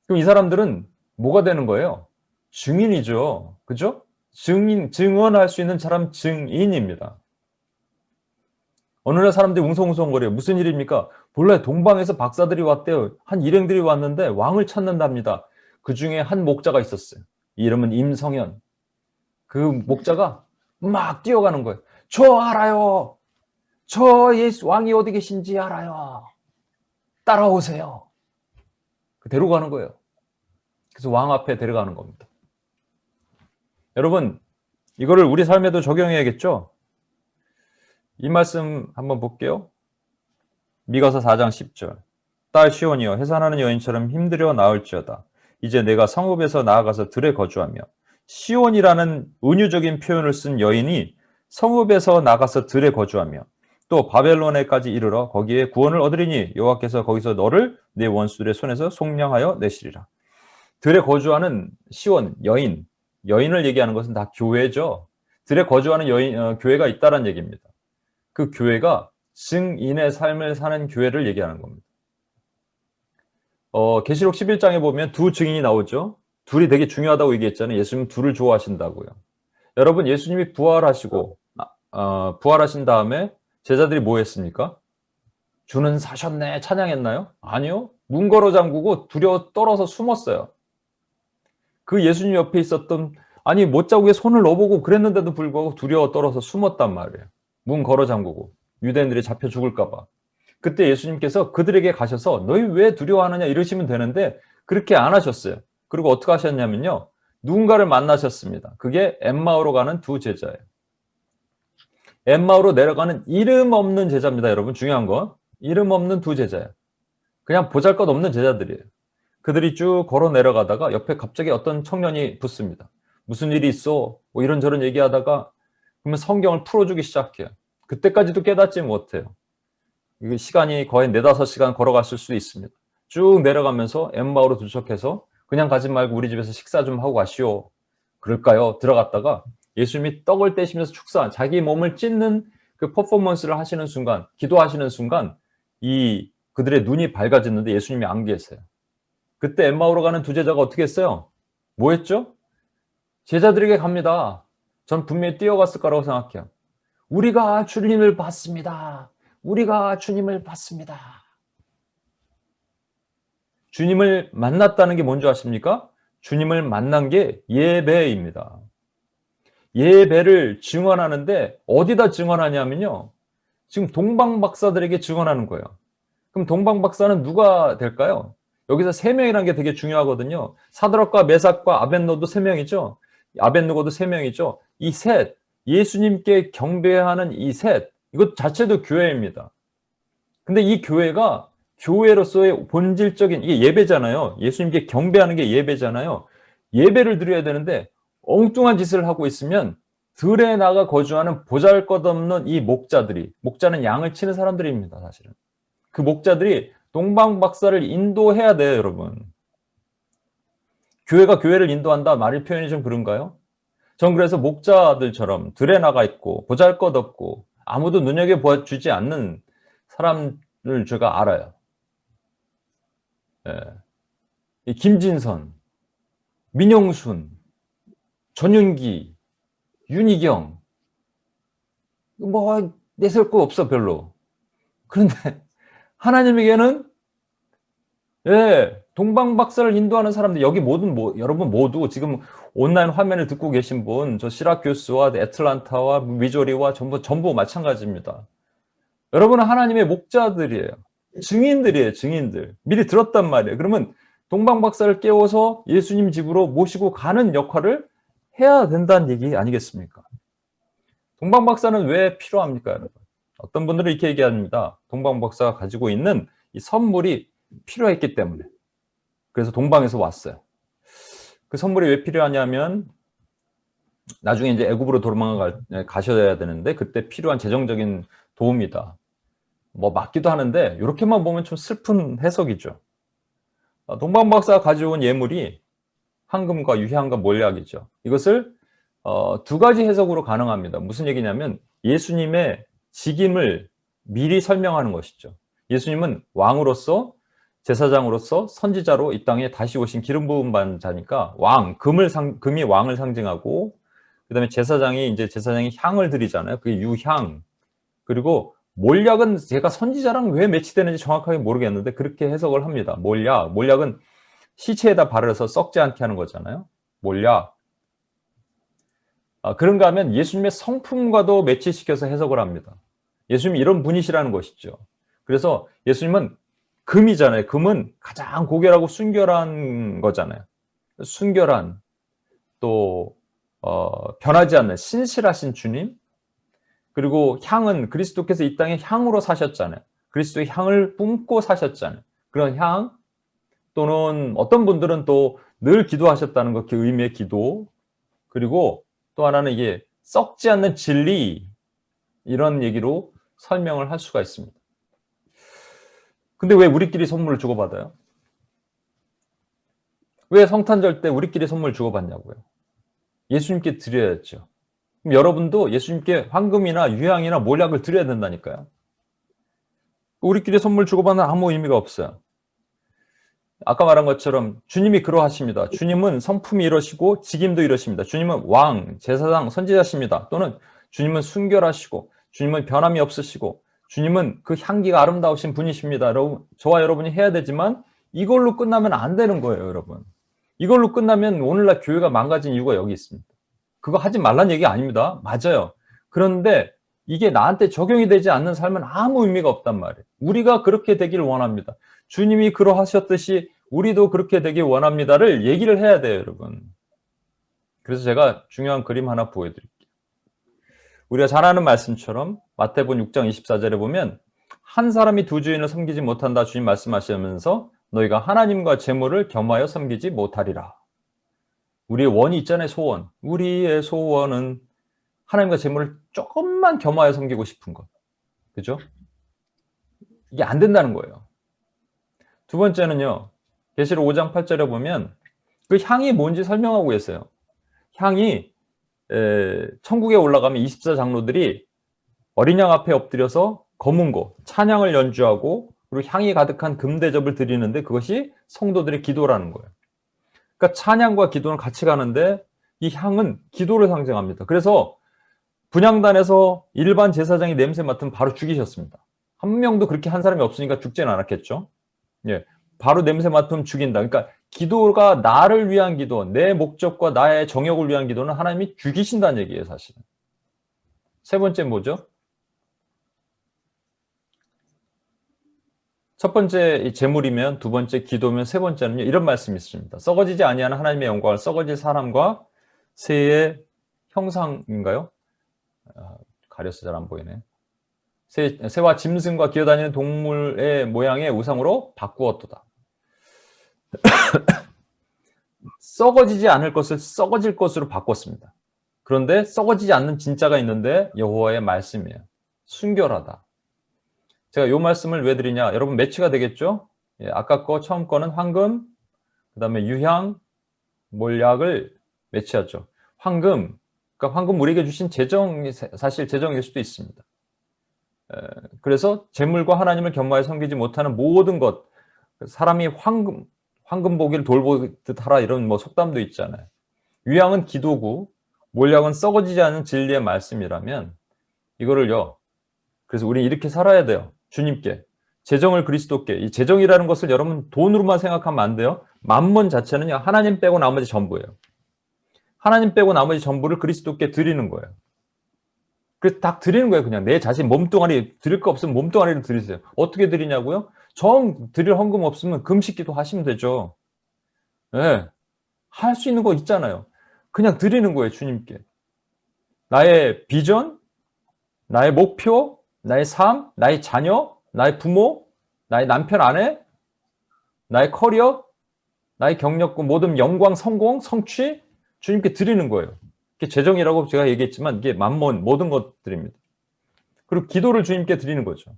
그럼 이 사람들은 뭐가 되는 거예요? 증인이죠. 그죠? 증언할 수 있는 사람 증인입니다. 어느 날 사람들이 웅성웅성거려요. 무슨 일입니까? 몰라요. 동방에서 박사들이 왔대요. 한 일행들이 왔는데 왕을 찾는답니다. 그 중에 한 목자가 있었어요. 이름은 임성현. 그 목자가 막 뛰어가는 거예요. 저 알아요. 저 예수 왕이 어디 계신지 알아요. 따라오세요. 데려가는 거예요. 그래서 왕 앞에 데려가는 겁니다. 여러분, 이거를 우리 삶에도 적용해야겠죠? 이 말씀 한번 볼게요. 미가서 4장 10절. 딸 시온이여 해산하는 여인처럼 힘들여 나을지어다. 이제 내가 성읍에서 나아가서 들에 거주하며. 시온이라는 은유적인 표현을 쓴 여인이 성읍에서 나가서 들에 거주하며 또 바벨론에까지 이르러 거기에 구원을 얻으리니 여호와께서 거기서 너를 내 원수들의 손에서 속량하여 내시리라. 들에 거주하는 시온, 여인을 얘기하는 것은 다 교회죠. 들에 거주하는 교회가 있다는 얘기입니다. 그 교회가 증인의 삶을 사는 교회를 얘기하는 겁니다. 계시록 11장에 보면 두 증인이 나오죠. 둘이 되게 중요하다고 얘기했잖아요. 예수님 둘을 좋아하신다고요. 여러분, 예수님이 부활하신 다음에 제자들이 뭐 했습니까? 주는 사셨네 찬양했나요? 아니요. 문 걸어 잠그고 두려워 떨어서 숨었어요. 그 예수님 옆에 있었던 못자국에 손을 넣어보고 그랬는데도 불구하고 두려워 떨어서 숨었단 말이에요. 문 걸어 잠그고 유대인들이 잡혀 죽을까 봐. 그때 예수님께서 그들에게 가셔서 너희 왜 두려워하느냐 이러시면 되는데 그렇게 안 하셨어요. 그리고 어떻게 하셨냐면요. 누군가를 만나셨습니다. 그게 엠마오로 가는 두 제자예요. 엠마오로 내려가는 이름 없는 제자입니다. 여러분 중요한 건 이름 없는 두 제자예요. 그냥 보잘것없는 제자들이에요. 그들이 쭉 걸어 내려가다가 옆에 갑자기 어떤 청년이 붙습니다. 무슨 일이 있어? 뭐 이런저런 얘기하다가 그러면 성경을 풀어주기 시작해요. 그때까지도 깨닫지 못해요. 이게 시간이 거의 4, 5시간 걸어갔을 수도 있습니다. 쭉 내려가면서 엠마오로 도착해서 그냥 가지 말고 우리 집에서 식사 좀 하고 가시오. 그럴까요? 들어갔다가 예수님이 떡을 떼시면서 자기 몸을 찢는 그 퍼포먼스를 하시는 순간, 기도하시는 순간 그들의 눈이 밝아졌는데 예수님이 안 계세요. 그때 엠마오로 가는 두 제자가 어떻게 했어요? 뭐 했죠? 제자들에게 갑니다. 전 분명히 뛰어갔을 거라고 생각해요. 우리가 주님을 봤습니다. 우리가 주님을 봤습니다. 주님을 만났다는 게 뭔지 아십니까? 주님을 만난 게 예배입니다. 예배를 증언하는데 어디다 증언하냐면요. 지금 동방박사들에게 증언하는 거예요. 그럼 동방박사는 누가 될까요? 여기서 3명이라는 게 되게 중요하거든요. 사드락과 메삭과 아벳노도 3명이죠. 아벳누고도 3명이죠. 이 셋, 예수님께 경배하는 이 셋, 이것 자체도 교회입니다. 근데 이 교회가 교회로서의 본질적인, 이게 예배잖아요. 예수님께 경배하는 게 예배잖아요. 예배를 드려야 되는데 엉뚱한 짓을 하고 있으면 들에 나가 거주하는 보잘것없는 이 목자는 양을 치는 사람들입니다, 사실은. 그 목자들이 동방 박사를 인도해야 돼요, 여러분. 교회가 교회를 인도한다 말의 표현이 좀 그런가요? 전 그래서 목자들처럼 들에 나가 있고 보잘것없고 아무도 눈여겨보주지 않는 사람을 제가 알아요. 예. 이 김진선, 민영순, 전윤기, 윤희경 뭐 내세울 거 없어 별로. 그런데 하나님에게는 동방 박사를 인도하는 사람들, 여기 여러분 모두 지금 온라인 화면을 듣고 계신 분, 저 시라큐스와 애틀란타와 미조리와 전부 마찬가지입니다. 여러분은 하나님의 목자들이에요. 증인들이에요, 증인들. 미리 들었단 말이에요. 그러면 동방 박사를 깨워서 예수님 집으로 모시고 가는 역할을 해야 된다는 얘기 아니겠습니까? 동방 박사는 왜 필요합니까, 여러분? 어떤 분들은 이렇게 얘기합니다. 동방 박사가 가지고 있는 이 선물이 필요했기 때문에. 그래서 동방에서 왔어요. 그 선물이 왜 필요하냐면 나중에 이제 애굽으로 가셔야 되는데 그때 필요한 재정적인 도움이다. 뭐 맞기도 하는데 이렇게만 보면 좀 슬픈 해석이죠. 동방 박사가 가져온 예물이 황금과 유향과 몰약이죠. 이것을 두 가지 해석으로 가능합니다. 무슨 얘기냐면 예수님의 직임을 미리 설명하는 것이죠. 예수님은 왕으로서, 제사장으로서, 선지자로 이 땅에 다시 오신 기름 부음 받은 자니까 금이 왕을 상징하고, 그다음에 제사장이 향을 드리잖아요. 그게 유향. 그리고 몰약은 제가 선지자랑 왜 매치되는지 정확하게 모르겠는데 그렇게 해석을 합니다. 몰약은 시체에다 바르서 썩지 않게 하는 거잖아요. 몰약. 그런가 하면 예수님의 성품과도 매치시켜서 해석을 합니다. 예수님이 이런 분이시라는 것이죠. 그래서 예수님은 금이잖아요. 금은 가장 고결하고 순결한 거잖아요. 순결한, 또 변하지 않는 신실하신 주님. 그리고 향은 그리스도께서 이 땅에 향으로 사셨잖아요. 그리스도의 향을 뿜고 사셨잖아요. 그런 향, 또는 어떤 분들은 또 늘 기도하셨다는 것, 그 의미의 기도. 그리고 또 하나는 이게 썩지 않는 진리, 이런 얘기로 설명을 할 수가 있습니다. 근데 왜 우리끼리 선물을 주고받아요? 왜 성탄절 때 우리끼리 선물 주고받냐고요? 예수님께 드려야죠. 그럼 여러분도 예수님께 황금이나 유향이나 몰약을 드려야 된다니까요. 우리끼리 선물 주고받는 아무 의미가 없어요. 아까 말한 것처럼 주님이 그러하십니다. 주님은 성품이 이러시고 직임도 이러십니다. 주님은 왕, 제사장, 선지자십니다. 또는 주님은 순결하시고 주님은 변함이 없으시고 주님은 그 향기가 아름다우신 분이십니다. 저와 여러분이 해야 되지만 이걸로 끝나면 안 되는 거예요, 여러분. 이걸로 끝나면 오늘날 교회가 망가진 이유가 여기 있습니다. 그거 하지 말란 얘기 아닙니다. 맞아요. 그런데 이게 나한테 적용이 되지 않는 삶은 아무 의미가 없단 말이에요. 우리가 그렇게 되기를 원합니다. 주님이 그러하셨듯이 우리도 그렇게 되길 원합니다를 얘기를 해야 돼요, 여러분. 그래서 제가 중요한 그림 하나 보여드릴게요. 우리가 잘 아는 말씀처럼 마태복음 6장 24절에 보면 한 사람이 두 주인을 섬기지 못한다 주님 말씀하시면서 너희가 하나님과 재물을 겸하여 섬기지 못하리라. 우리의 원이 있잖아요, 소원. 우리의 소원은 하나님과 재물을 조금만 겸하여 섬기고 싶은 것. 그죠? 이게 안 된다는 거예요. 두 번째는요. 계시록 5장 8절에 보면 그 향이 뭔지 설명하고 있어요. 향이 천국에 올라가면 24장로들이 어린 양 앞에 엎드려서 검은고 찬양을 연주하고 그리고 향이 가득한 금대접을 드리는데 그것이 성도들의 기도라는 거예요. 그러니까 찬양과 기도는 같이 가는데 이 향은 기도를 상징합니다. 그래서 분향단에서 일반 제사장이 냄새 맡으면 바로 죽이셨습니다. 한 명도 그렇게 한 사람이 없으니까 죽지는 않았겠죠. 예, 바로 냄새 맡으면 죽인다. 그러니까 기도가 나를 위한 기도, 내 목적과 나의 정욕을 위한 기도는 하나님이 죽이신다는 얘기예요, 사실은. 세 번째 뭐죠? 첫 번째 재물이면, 두 번째 기도면, 세 번째는요. 이런 말씀이 있습니다. 썩어지지 아니하는 하나님의 영광을 썩어질 사람과 새의 형상인가요? 가려서 잘 안 보이네. 새와 짐승과 기어다니는 동물의 모양의 우상으로 바꾸었도다. 썩어지지 않을 것을 썩어질 것으로 바꿨습니다. 그런데 썩어지지 않는 진짜가 있는데 여호와의 말씀이에요. 순결하다. 제가 요 말씀을 왜 드리냐? 여러분 매치가 되겠죠? 예, 아까 거 처음 거는 황금, 그다음에 유향, 몰약을 매치하죠. 황금, 그러니까 황금 우리에게 주신 재정이 사실 재정일 수도 있습니다. 그래서 재물과 하나님을 겸하여 섬기지 못하는 모든 것, 사람이 황금 보기를 돌보듯 하라 이런 뭐 속담도 있잖아요. 유향은 기도고 몰약은 썩어지지 않은 진리의 말씀이라면 이거를요. 그래서 우리는 이렇게 살아야 돼요. 주님께. 재정을 그리스도께. 이 재정이라는 것을 여러분 돈으로만 생각하면 안 돼요. 만문 자체는요. 하나님 빼고 나머지 전부예요. 하나님 빼고 나머지 전부를 그리스도께 드리는 거예요. 그래서 딱 드리는 거예요. 그냥 내 자신 몸뚱아리 드릴 거 없으면 몸뚱아리를 드리세요. 어떻게 드리냐고요? 정 드릴 헌금 없으면 금식기도 하시면 되죠. 네. 할 수 있는 거 있잖아요. 그냥 드리는 거예요. 주님께. 나의 비전, 나의 목표, 나의 삶, 나의 자녀, 나의 부모, 나의 남편, 아내, 나의 커리어, 나의 경력고 모든 영광, 성공, 성취 주님께 드리는 거예요. 이게 재정이라고 제가 얘기했지만 이게 만몬 모든 것들입니다. 그리고 기도를 주님께 드리는 거죠.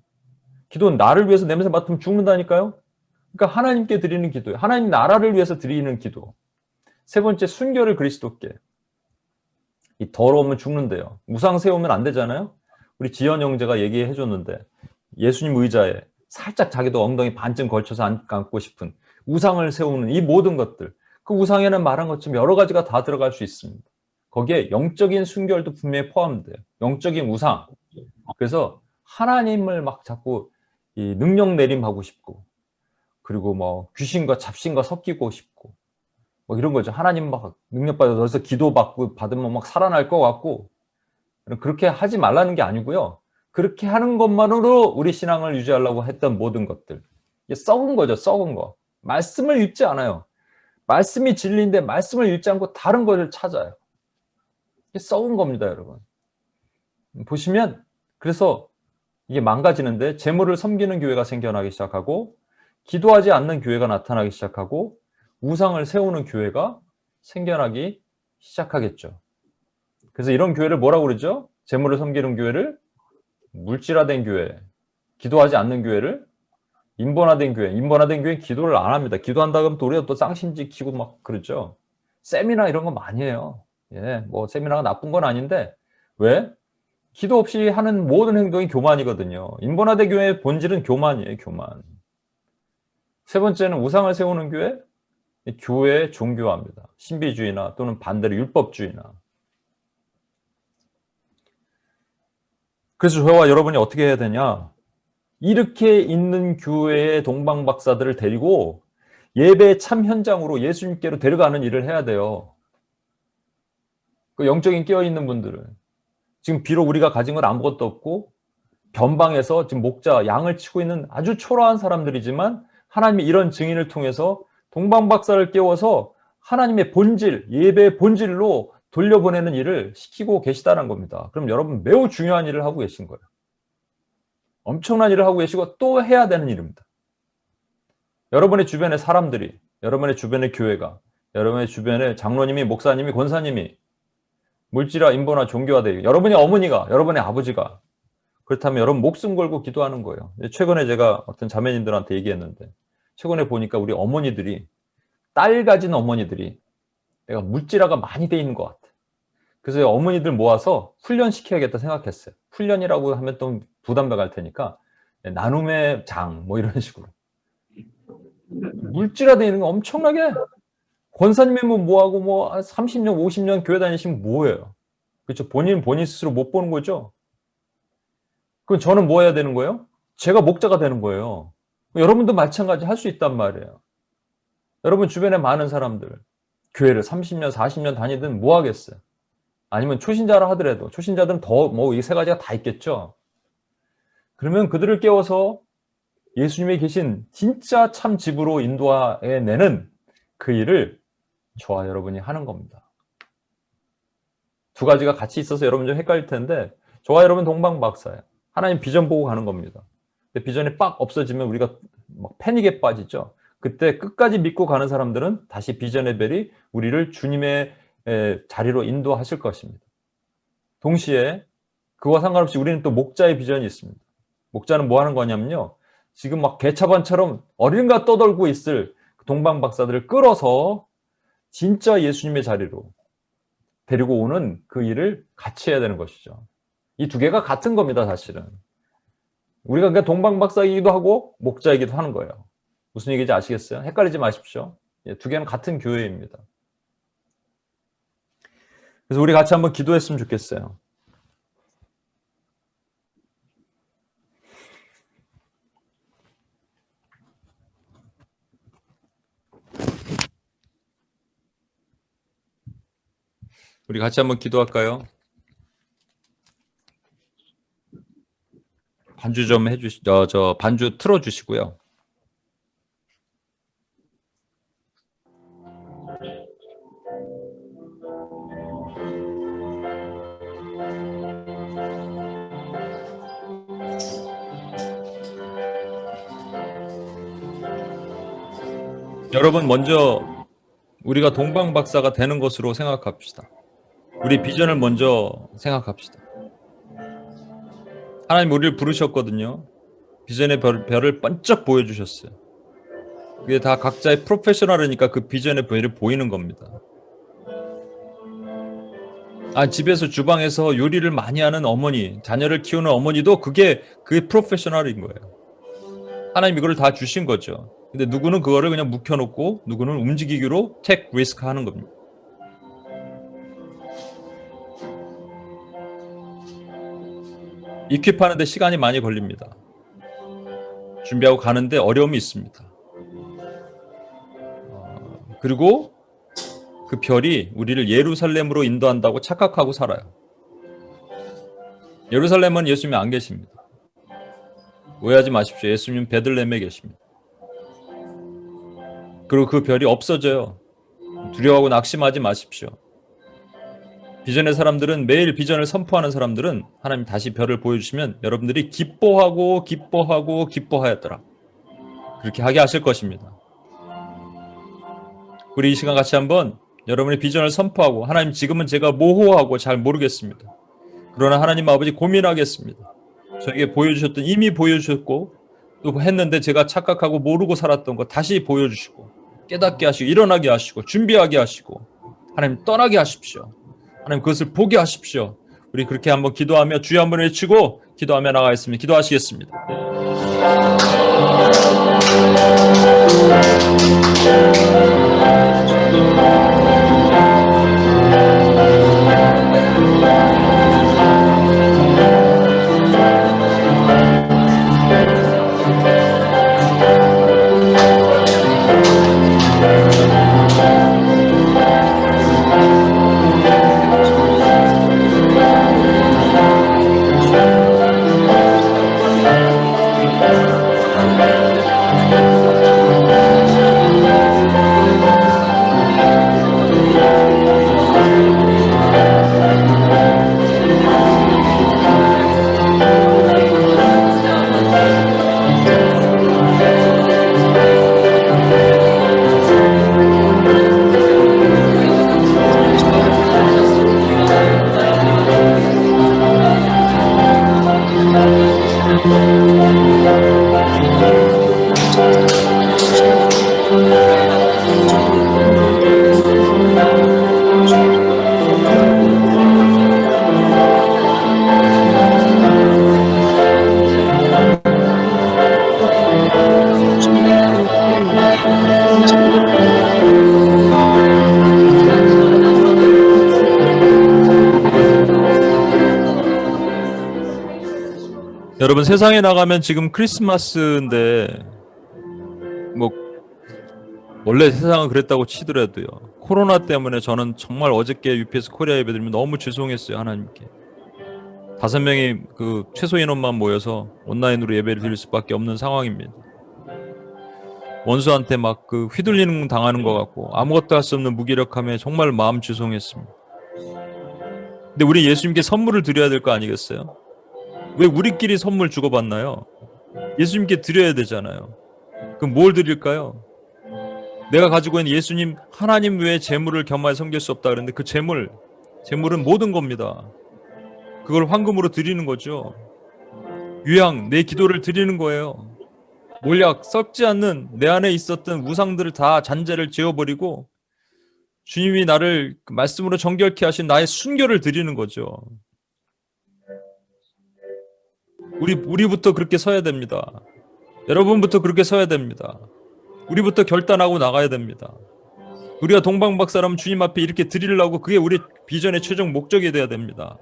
기도는 나를 위해서 냄새 맡으면 죽는다니까요. 그러니까 하나님께 드리는 기도예요. 하나님 나라를 위해서 드리는 기도. 세 번째, 순결을 그리스도께. 이 더러우면 죽는데요. 우상 세우면 안 되잖아요. 우리 지연 형제가 얘기해 줬는데 예수님 의자에 살짝 자기도 엉덩이 반쯤 걸쳐서 앉고 싶은 우상을 세우는 이 모든 것들, 그 우상에는 말한 것처럼 여러 가지가 다 들어갈 수 있습니다. 거기에 영적인 순결도 분명히 포함돼요. 영적인 우상. 그래서 하나님을 막 자꾸 이 능력 내림하고 싶고, 그리고 뭐 귀신과 잡신과 섞이고 싶고, 뭐 이런 거죠. 하나님 막 능력 받아서 기도 받으면 막 살아날 것 같고, 그렇게 하지 말라는 게 아니고요. 그렇게 하는 것만으로 우리 신앙을 유지하려고 했던 모든 것들. 이게 썩은 거죠. 썩은 거. 말씀을 읽지 않아요. 말씀이 진리인데 말씀을 읽지 않고 다른 것을 찾아요. 이게 썩은 겁니다, 여러분. 보시면 그래서 이게 망가지는데 재물을 섬기는 교회가 생겨나기 시작하고 기도하지 않는 교회가 나타나기 시작하고 우상을 세우는 교회가 생겨나기 시작하겠죠. 그래서 이런 교회를 뭐라고 그러죠? 재물을 섬기는 교회를 물질화된 교회, 기도하지 않는 교회를 인본화된 교회. 인본화된 교회는 기도를 안 합니다. 기도한다 그러면 또 우리가 또 쌍심지키고 막 그러죠. 세미나 이런 거 많이 해요. 예, 뭐 세미나가 나쁜 건 아닌데 왜? 기도 없이 하는 모든 행동이 교만이거든요. 인본화된 교회의 본질은 교만이에요. 교만. 세 번째는 우상을 세우는 교회. 교회의 종교화입니다. 신비주의나 또는 반대로 율법주의나. 그래서 저와 여러분이 어떻게 해야 되냐? 이렇게 있는 교회의 동방박사들을 데리고 예배 참 현장으로 예수님께로 데려가는 일을 해야 돼요. 그 영적인 깨어있는 분들은. 지금 비록 우리가 가진 건 아무것도 없고 변방에서 지금 목자, 양을 치고 있는 아주 초라한 사람들이지만 하나님이 이런 증인을 통해서 동방박사를 깨워서 하나님의 본질, 예배의 본질로 돌려보내는 일을 시키고 계시다는 겁니다. 그럼 여러분 매우 중요한 일을 하고 계신 거예요. 엄청난 일을 하고 계시고 또 해야 되는 일입니다. 여러분의 주변의 사람들이, 여러분의 주변의 교회가, 여러분의 주변의 장로님이, 목사님이, 권사님이 물질화, 인본화, 종교화되고 여러분의 어머니가, 여러분의 아버지가 그렇다면 여러분 목숨 걸고 기도하는 거예요. 최근에 제가 어떤 자매님들한테 얘기했는데 최근에 보니까 우리 어머니들이 딸 가진 어머니들이 내가 물질화가 많이 돼 있는 것 같아. 그래서 어머니들 모아서 훈련시켜야겠다 생각했어요. 훈련이라고 하면 또 부담 갈 테니까 나눔의 장 뭐 이런 식으로 물질화되어 있는 거 엄청나게 권사님이 뭐하고 뭐 30년 50년 교회 다니시면 뭐예요? 그렇죠? 본인 스스로 못 보는 거죠? 그럼 저는 뭐 해야 되는 거예요? 제가 목자가 되는 거예요. 여러분도 마찬가지 할 수 있단 말이에요. 여러분 주변에 많은 사람들 교회를 30년 40년 다니든 뭐 하겠어요? 아니면 초신자라 하더라도 초신자들은 더 뭐 이 세 가지가 다 있겠죠. 그러면 그들을 깨워서 예수님이 계신 진짜 참 집으로 인도해내는 그 일을 저와 여러분이 하는 겁니다. 두 가지가 같이 있어서 여러분 좀 헷갈릴 텐데 저와 여러분 동방박사예요. 하나님 비전 보고 가는 겁니다. 근데 비전이 빡 없어지면 우리가 막 패닉에 빠지죠. 그때 끝까지 믿고 가는 사람들은 다시 비전의 벨이 우리를 주님의 자리로 인도하실 것입니다. 동시에 그와 상관없이 우리는 또 목자의 비전이 있습니다. 목자는 뭐 하는 거냐면요. 지금 막 개차반처럼 어딘가 떠돌고 있을 동방 박사들을 끌어서 진짜 예수님의 자리로 데리고 오는 그 일을 같이 해야 되는 것이죠. 이 두 개가 같은 겁니다, 사실은. 우리가 그러니까 동방 박사이기도 하고 목자이기도 하는 거예요. 무슨 얘기인지 아시겠어요? 헷갈리지 마십시오. 두 개는 같은 교회입니다. 그래서 우리 같이 한번 기도했으면 좋겠어요. 우리 같이 한번 기도할까요? 반주 좀 해주시죠. 저 반주 틀어주시고요. 여러분 먼저 우리가 동방 박사가 되는 것으로 생각합시다. 우리 비전을 먼저 생각합시다. 하나님 우리를 부르셨거든요. 비전의 별을 번쩍 보여주셨어요. 그게 다 각자의 프로페셔널이니까 그 비전의 별이 보이는 겁니다. 집에서 주방에서 요리를 많이 하는 어머니, 자녀를 키우는 어머니도 그게 프로페셔널인 거예요. 하나님 이걸 다 주신 거죠. 근데 누구는 그거를 그냥 묵혀놓고 누구는 움직이기로 택 리스크 하는 겁니다. 이퀴하는데 시간이 많이 걸립니다. 준비하고 가는데 어려움이 있습니다. 그리고 그 별이 우리를 예루살렘으로 인도한다고 착각하고 살아요. 예루살렘은 예수님이 안 계십니다. 오해하지 마십시오. 예수님은 베들레헴에 계십니다. 그리고 그 별이 없어져요. 두려워하고 낙심하지 마십시오. 비전의 사람들은 매일 비전을 선포하는 사람들은 하나님 다시 별을 보여주시면 여러분들이 기뻐하고 기뻐하였더라. 그렇게 하게 하실 것입니다. 우리 이 시간 같이 한번 여러분의 비전을 선포하고 하나님 지금은 제가 모호하고 잘 모르겠습니다. 그러나 하나님 아버지 고민하겠습니다. 저에게 보여주셨던 이미 보여주셨고 또 했는데 제가 착각하고 모르고 살았던 거 다시 보여주시고 깨닫게 하시고 일어나게 하시고 준비하게 하시고 하나님 떠나게 하십시오. 하나님 그것을 보게 하십시오. 우리 그렇게 한번 기도하며 주여 한번 외치고 기도하며 나가겠습니다. 기도하시겠습니다. 여러분 세상에 나가면 지금 크리스마스인데 뭐 원래 세상은 그랬다고 치더라도요. 코로나 때문에 저는 정말 어저께 UPS 코리아 예배드리면 너무 죄송했어요. 하나님께. 5명이 그 최소 인원만 모여서 온라인으로 예배를 드릴 수밖에 없는 상황입니다. 원수한테 막 그 휘둘리는 당하는 것 같고 아무것도 할 수 없는 무기력함에 정말 마음 죄송했습니다. 근데 우리 예수님께 선물을 드려야 될 거 아니겠어요? 왜 우리끼리 선물 주고받나요? 예수님께 드려야 되잖아요. 그럼 뭘 드릴까요? 내가 가지고 있는 예수님 하나님 외에 재물을 겸하여 섬길 수 없다 그랬는데 그 재물은 모든 겁니다. 그걸 황금으로 드리는 거죠. 유향, 내 기도를 드리는 거예요. 몰약, 썩지 않는 내 안에 있었던 우상들을 다 잔재를 지워버리고 주님이 나를 그 말씀으로 정결케 하신 나의 순결을 드리는 거죠. 우리부터 그렇게 서야 됩니다. 여러분부터 그렇게 서야 됩니다. 우리부터 결단하고 나가야 됩니다. 우리가 동방박사라면 주님 앞에 이렇게 드리려고 그게 우리 비전의 최종 목적이 돼야 됩니다.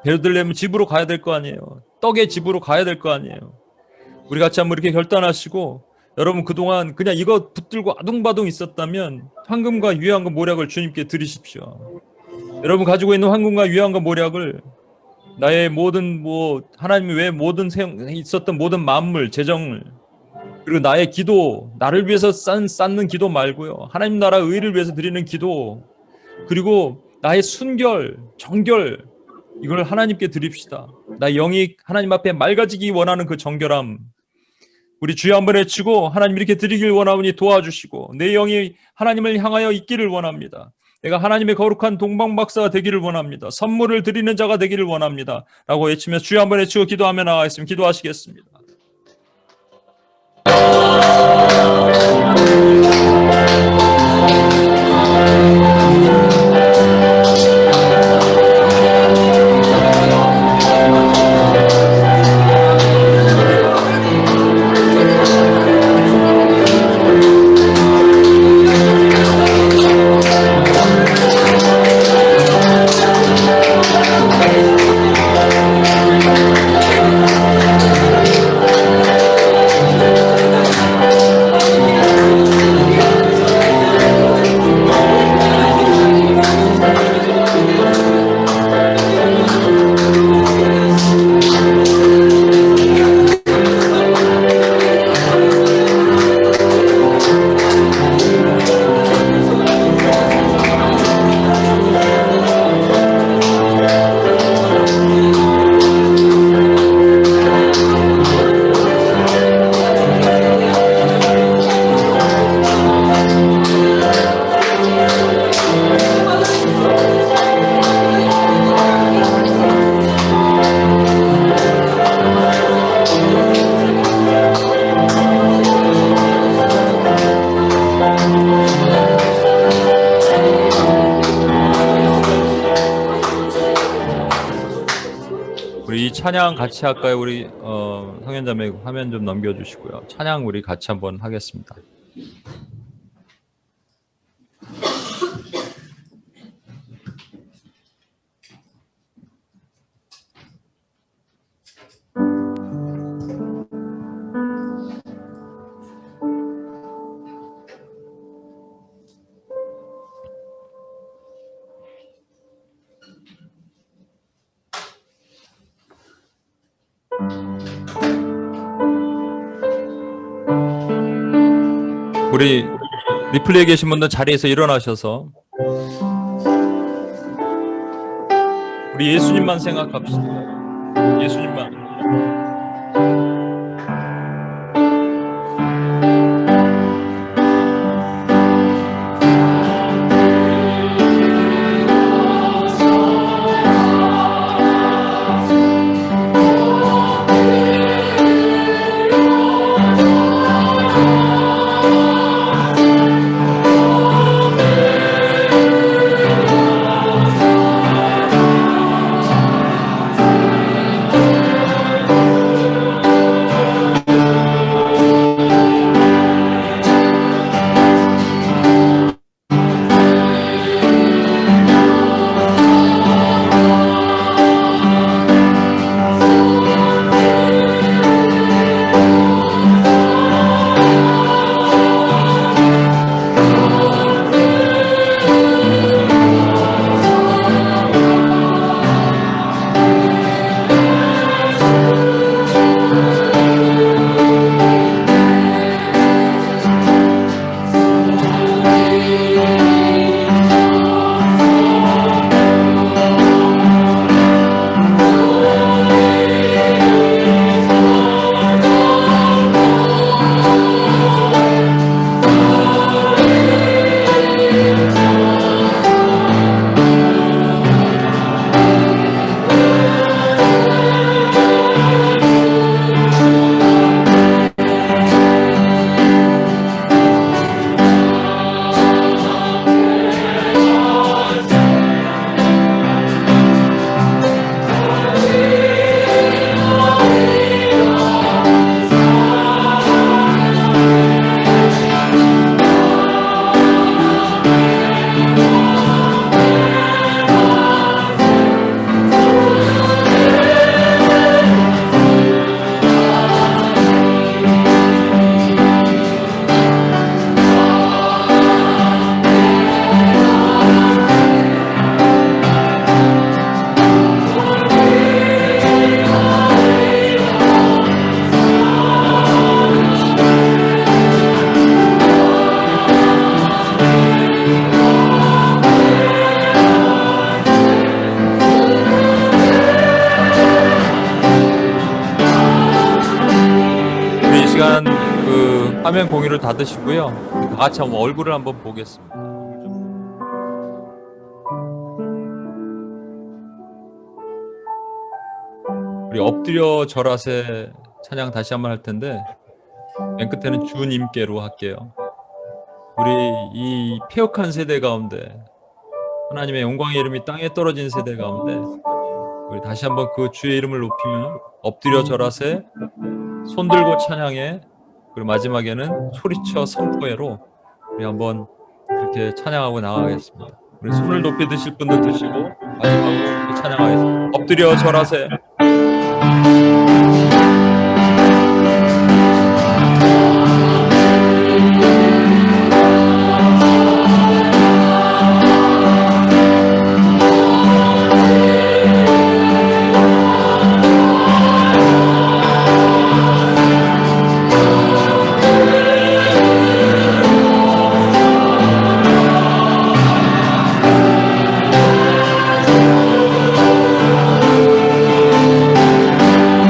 베들레헴 집으로 가야 될 거 아니에요. 떡의 집으로 가야 될 거 아니에요. 우리 같이 한번 이렇게 결단하시고 여러분 그동안 그냥 이거 붙들고 아둥바둥 있었다면 황금과 유향과 모략을 주님께 드리십시오. 여러분 가지고 있는 황금과 유향과 모략을 나의 모든 하나님이 왜 모든 있었던 모든 만물, 재정을 그리고 나의 기도, 나를 위해서 쌓는 기도 말고요. 하나님 나라 의를 위해서 드리는 기도 그리고 나의 순결, 정결 이걸 하나님께 드립시다. 나의 영이 하나님 앞에 맑아지기 원하는 그 정결함 우리 주여 한번 외치고 하나님 이렇게 드리길 원하오니 도와주시고 내 영이 하나님을 향하여 있기를 원합니다. 내가 하나님의 거룩한 동방박사가 되기를 원합니다. 선물을 드리는 자가 되기를 원합니다. 라고 외치며 주여 한번 외치고 기도하며 나가겠습니다. 기도하시겠습니다. 우리 찬양 같이 할까요? 우리 성현자매 화면 좀 넘겨주시고요. 찬양 우리 같이 한번 하겠습니다. 우리 리플레이에 계신 분들 자리에서 일어나셔서 우리 예수님만 생각합시다. 예수님만. 화면 공유를 닫으시고요. 우리 다 같이 한번 얼굴을 한번 보겠습니다. 우리 엎드려 절하세 찬양 다시 한번 할 텐데 맨 끝에는 주님께로 할게요. 우리 이 폐역한 세대 가운데 하나님의 영광의 이름이 땅에 떨어진 세대 가운데 우리 다시 한번 그 주의 이름을 높이며 엎드려 절하세, 손 들고 찬양해, 그리고 마지막에는 소리쳐 선포해로 우리 한번 이렇게 찬양하고 나가겠습니다. 우리 손을 높이 드실 분들 드시고 마지막으로 이렇게 찬양하겠습니다. 엎드려 절하세.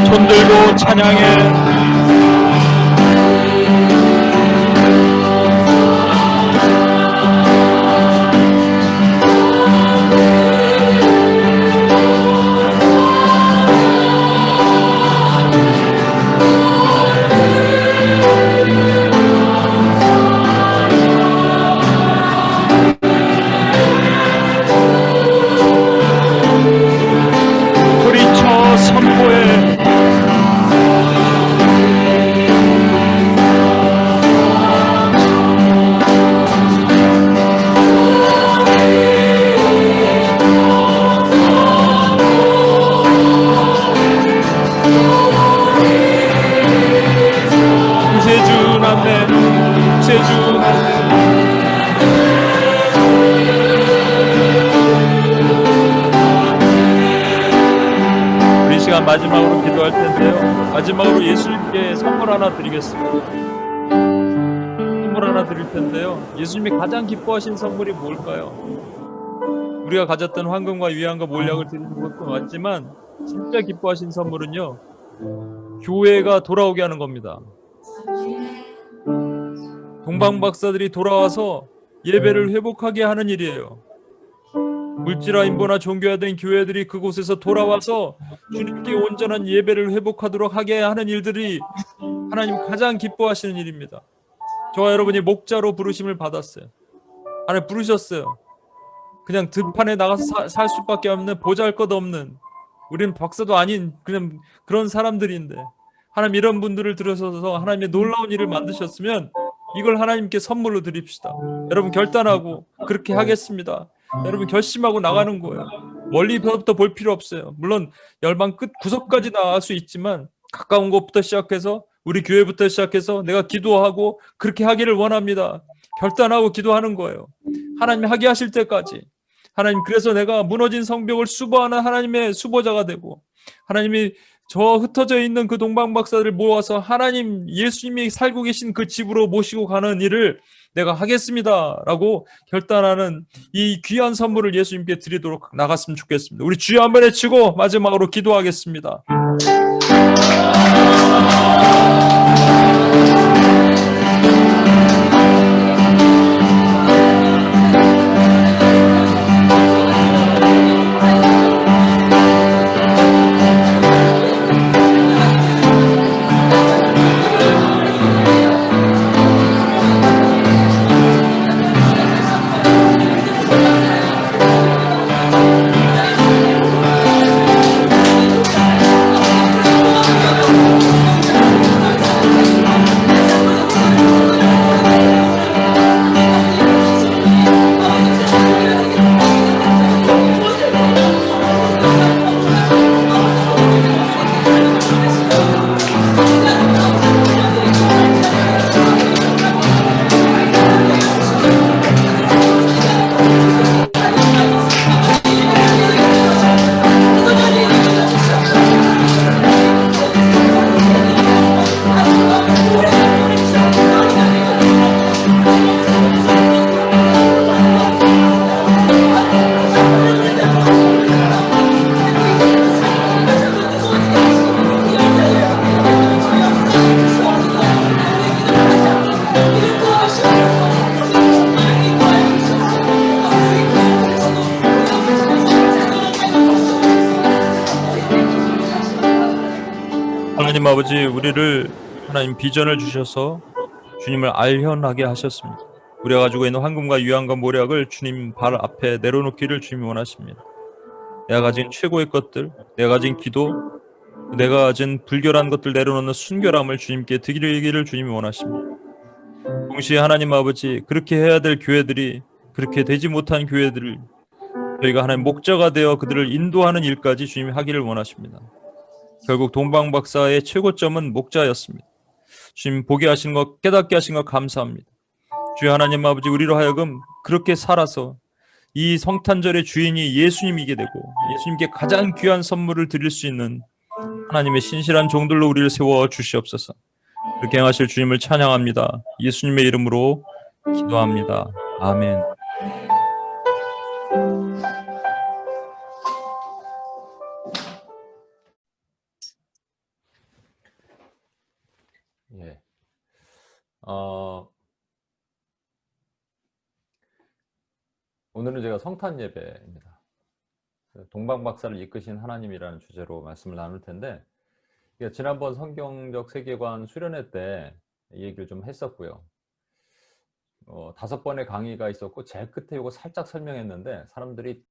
손 들고 찬양해. 소리쳐 선포해. 우리 시간 마지막으로 기도할 텐데요. 마지막으로 예수님께 선물 하나 드리겠습니다. 선물 하나 드릴 텐데요. 예수님이 가장 기뻐하신 선물이 뭘까요? 우리가 가졌던 황금과 유향과 몰약을 드리는 것도 맞지만 진짜 기뻐하신 선물은요, 교회가 돌아오게 하는 겁니다. 동방박사들이 돌아와서 예배를 회복하게 하는 일이에요. 물질화 인보나 종교화된 교회들이 그곳에서 돌아와서 주님께 온전한 예배를 회복하도록 하게 하는 일들이 하나님 가장 기뻐하시는 일입니다. 저와 여러분이 목자로 부르심을 받았어요. 하나님 부르셨어요. 그냥 들판에 나가서 살 수밖에 없는, 보잘것없는, 우리는 박사도 아닌 그냥 그런 사람들인데 하나님 이런 분들을 들으셔서 하나님의 놀라운 일을 만드셨으면 이걸 하나님께 선물로 드립시다. 여러분 결단하고 그렇게 하겠습니다. 여러분 결심하고 나가는 거예요. 멀리부터 볼 필요 없어요. 물론 열방 끝 구석까지 나갈 수 있지만 가까운 곳부터 시작해서 우리 교회부터 시작해서 내가 기도하고 그렇게 하기를 원합니다. 결단하고 기도하는 거예요. 하나님이 하게 하실 때까지. 하나님, 그래서 내가 무너진 성벽을 수보하는 하나님의 수보자가 되고, 하나님이 저 흩어져 있는 그 동방박사들을 모아서 하나님, 예수님이 살고 계신 그 집으로 모시고 가는 일을 내가 하겠습니다 라고 결단하는 이 귀한 선물을 예수님께 드리도록 나갔으면 좋겠습니다. 우리 주여 한번 외치고 마지막으로 기도하겠습니다. 하나님 아버지, 우리를 하나님 비전을 주셔서 주님을 알현하게 하셨습니다. 우리가 가지고 있는 황금과 유황과 모략을 주님 발 앞에 내려놓기를 주님이 원하십니다. 내가 가진 최고의 것들, 내가 가진 기도, 내가 가진 불결한 것들 내려놓는 순결함을 주님께 드리기를 주님이 원하십니다. 동시에 하나님 아버지, 그렇게 해야 될 교회들이, 그렇게 되지 못한 교회들을 저희가 하나님 목자가 되어 그들을 인도하는 일까지 주님이 하기를 원하십니다. 결국 동방박사의 최고점은 목자였습니다. 주님 보게 하신 것, 깨닫게 하신 것 감사합니다. 주여 하나님 아버지, 우리로 하여금 그렇게 살아서 이 성탄절의 주인이 예수님이게 되고 예수님께 가장 귀한 선물을 드릴 수 있는 하나님의 신실한 종들로 우리를 세워 주시옵소서. 그렇게 행하실 주님을 찬양합니다. 예수님의 이름으로 기도합니다. 아멘. 예. 오늘은 제가 성탄 예배입니다. 동방박사를 이끄신 하나님이라는 주제로 말씀을 나눌 텐데, 지난번 성경적 세계관 수련회 때 이 얘기를 좀 했었고요. 5번의 강의가 있었고 제일 끝에 이거 살짝 설명했는데 사람들이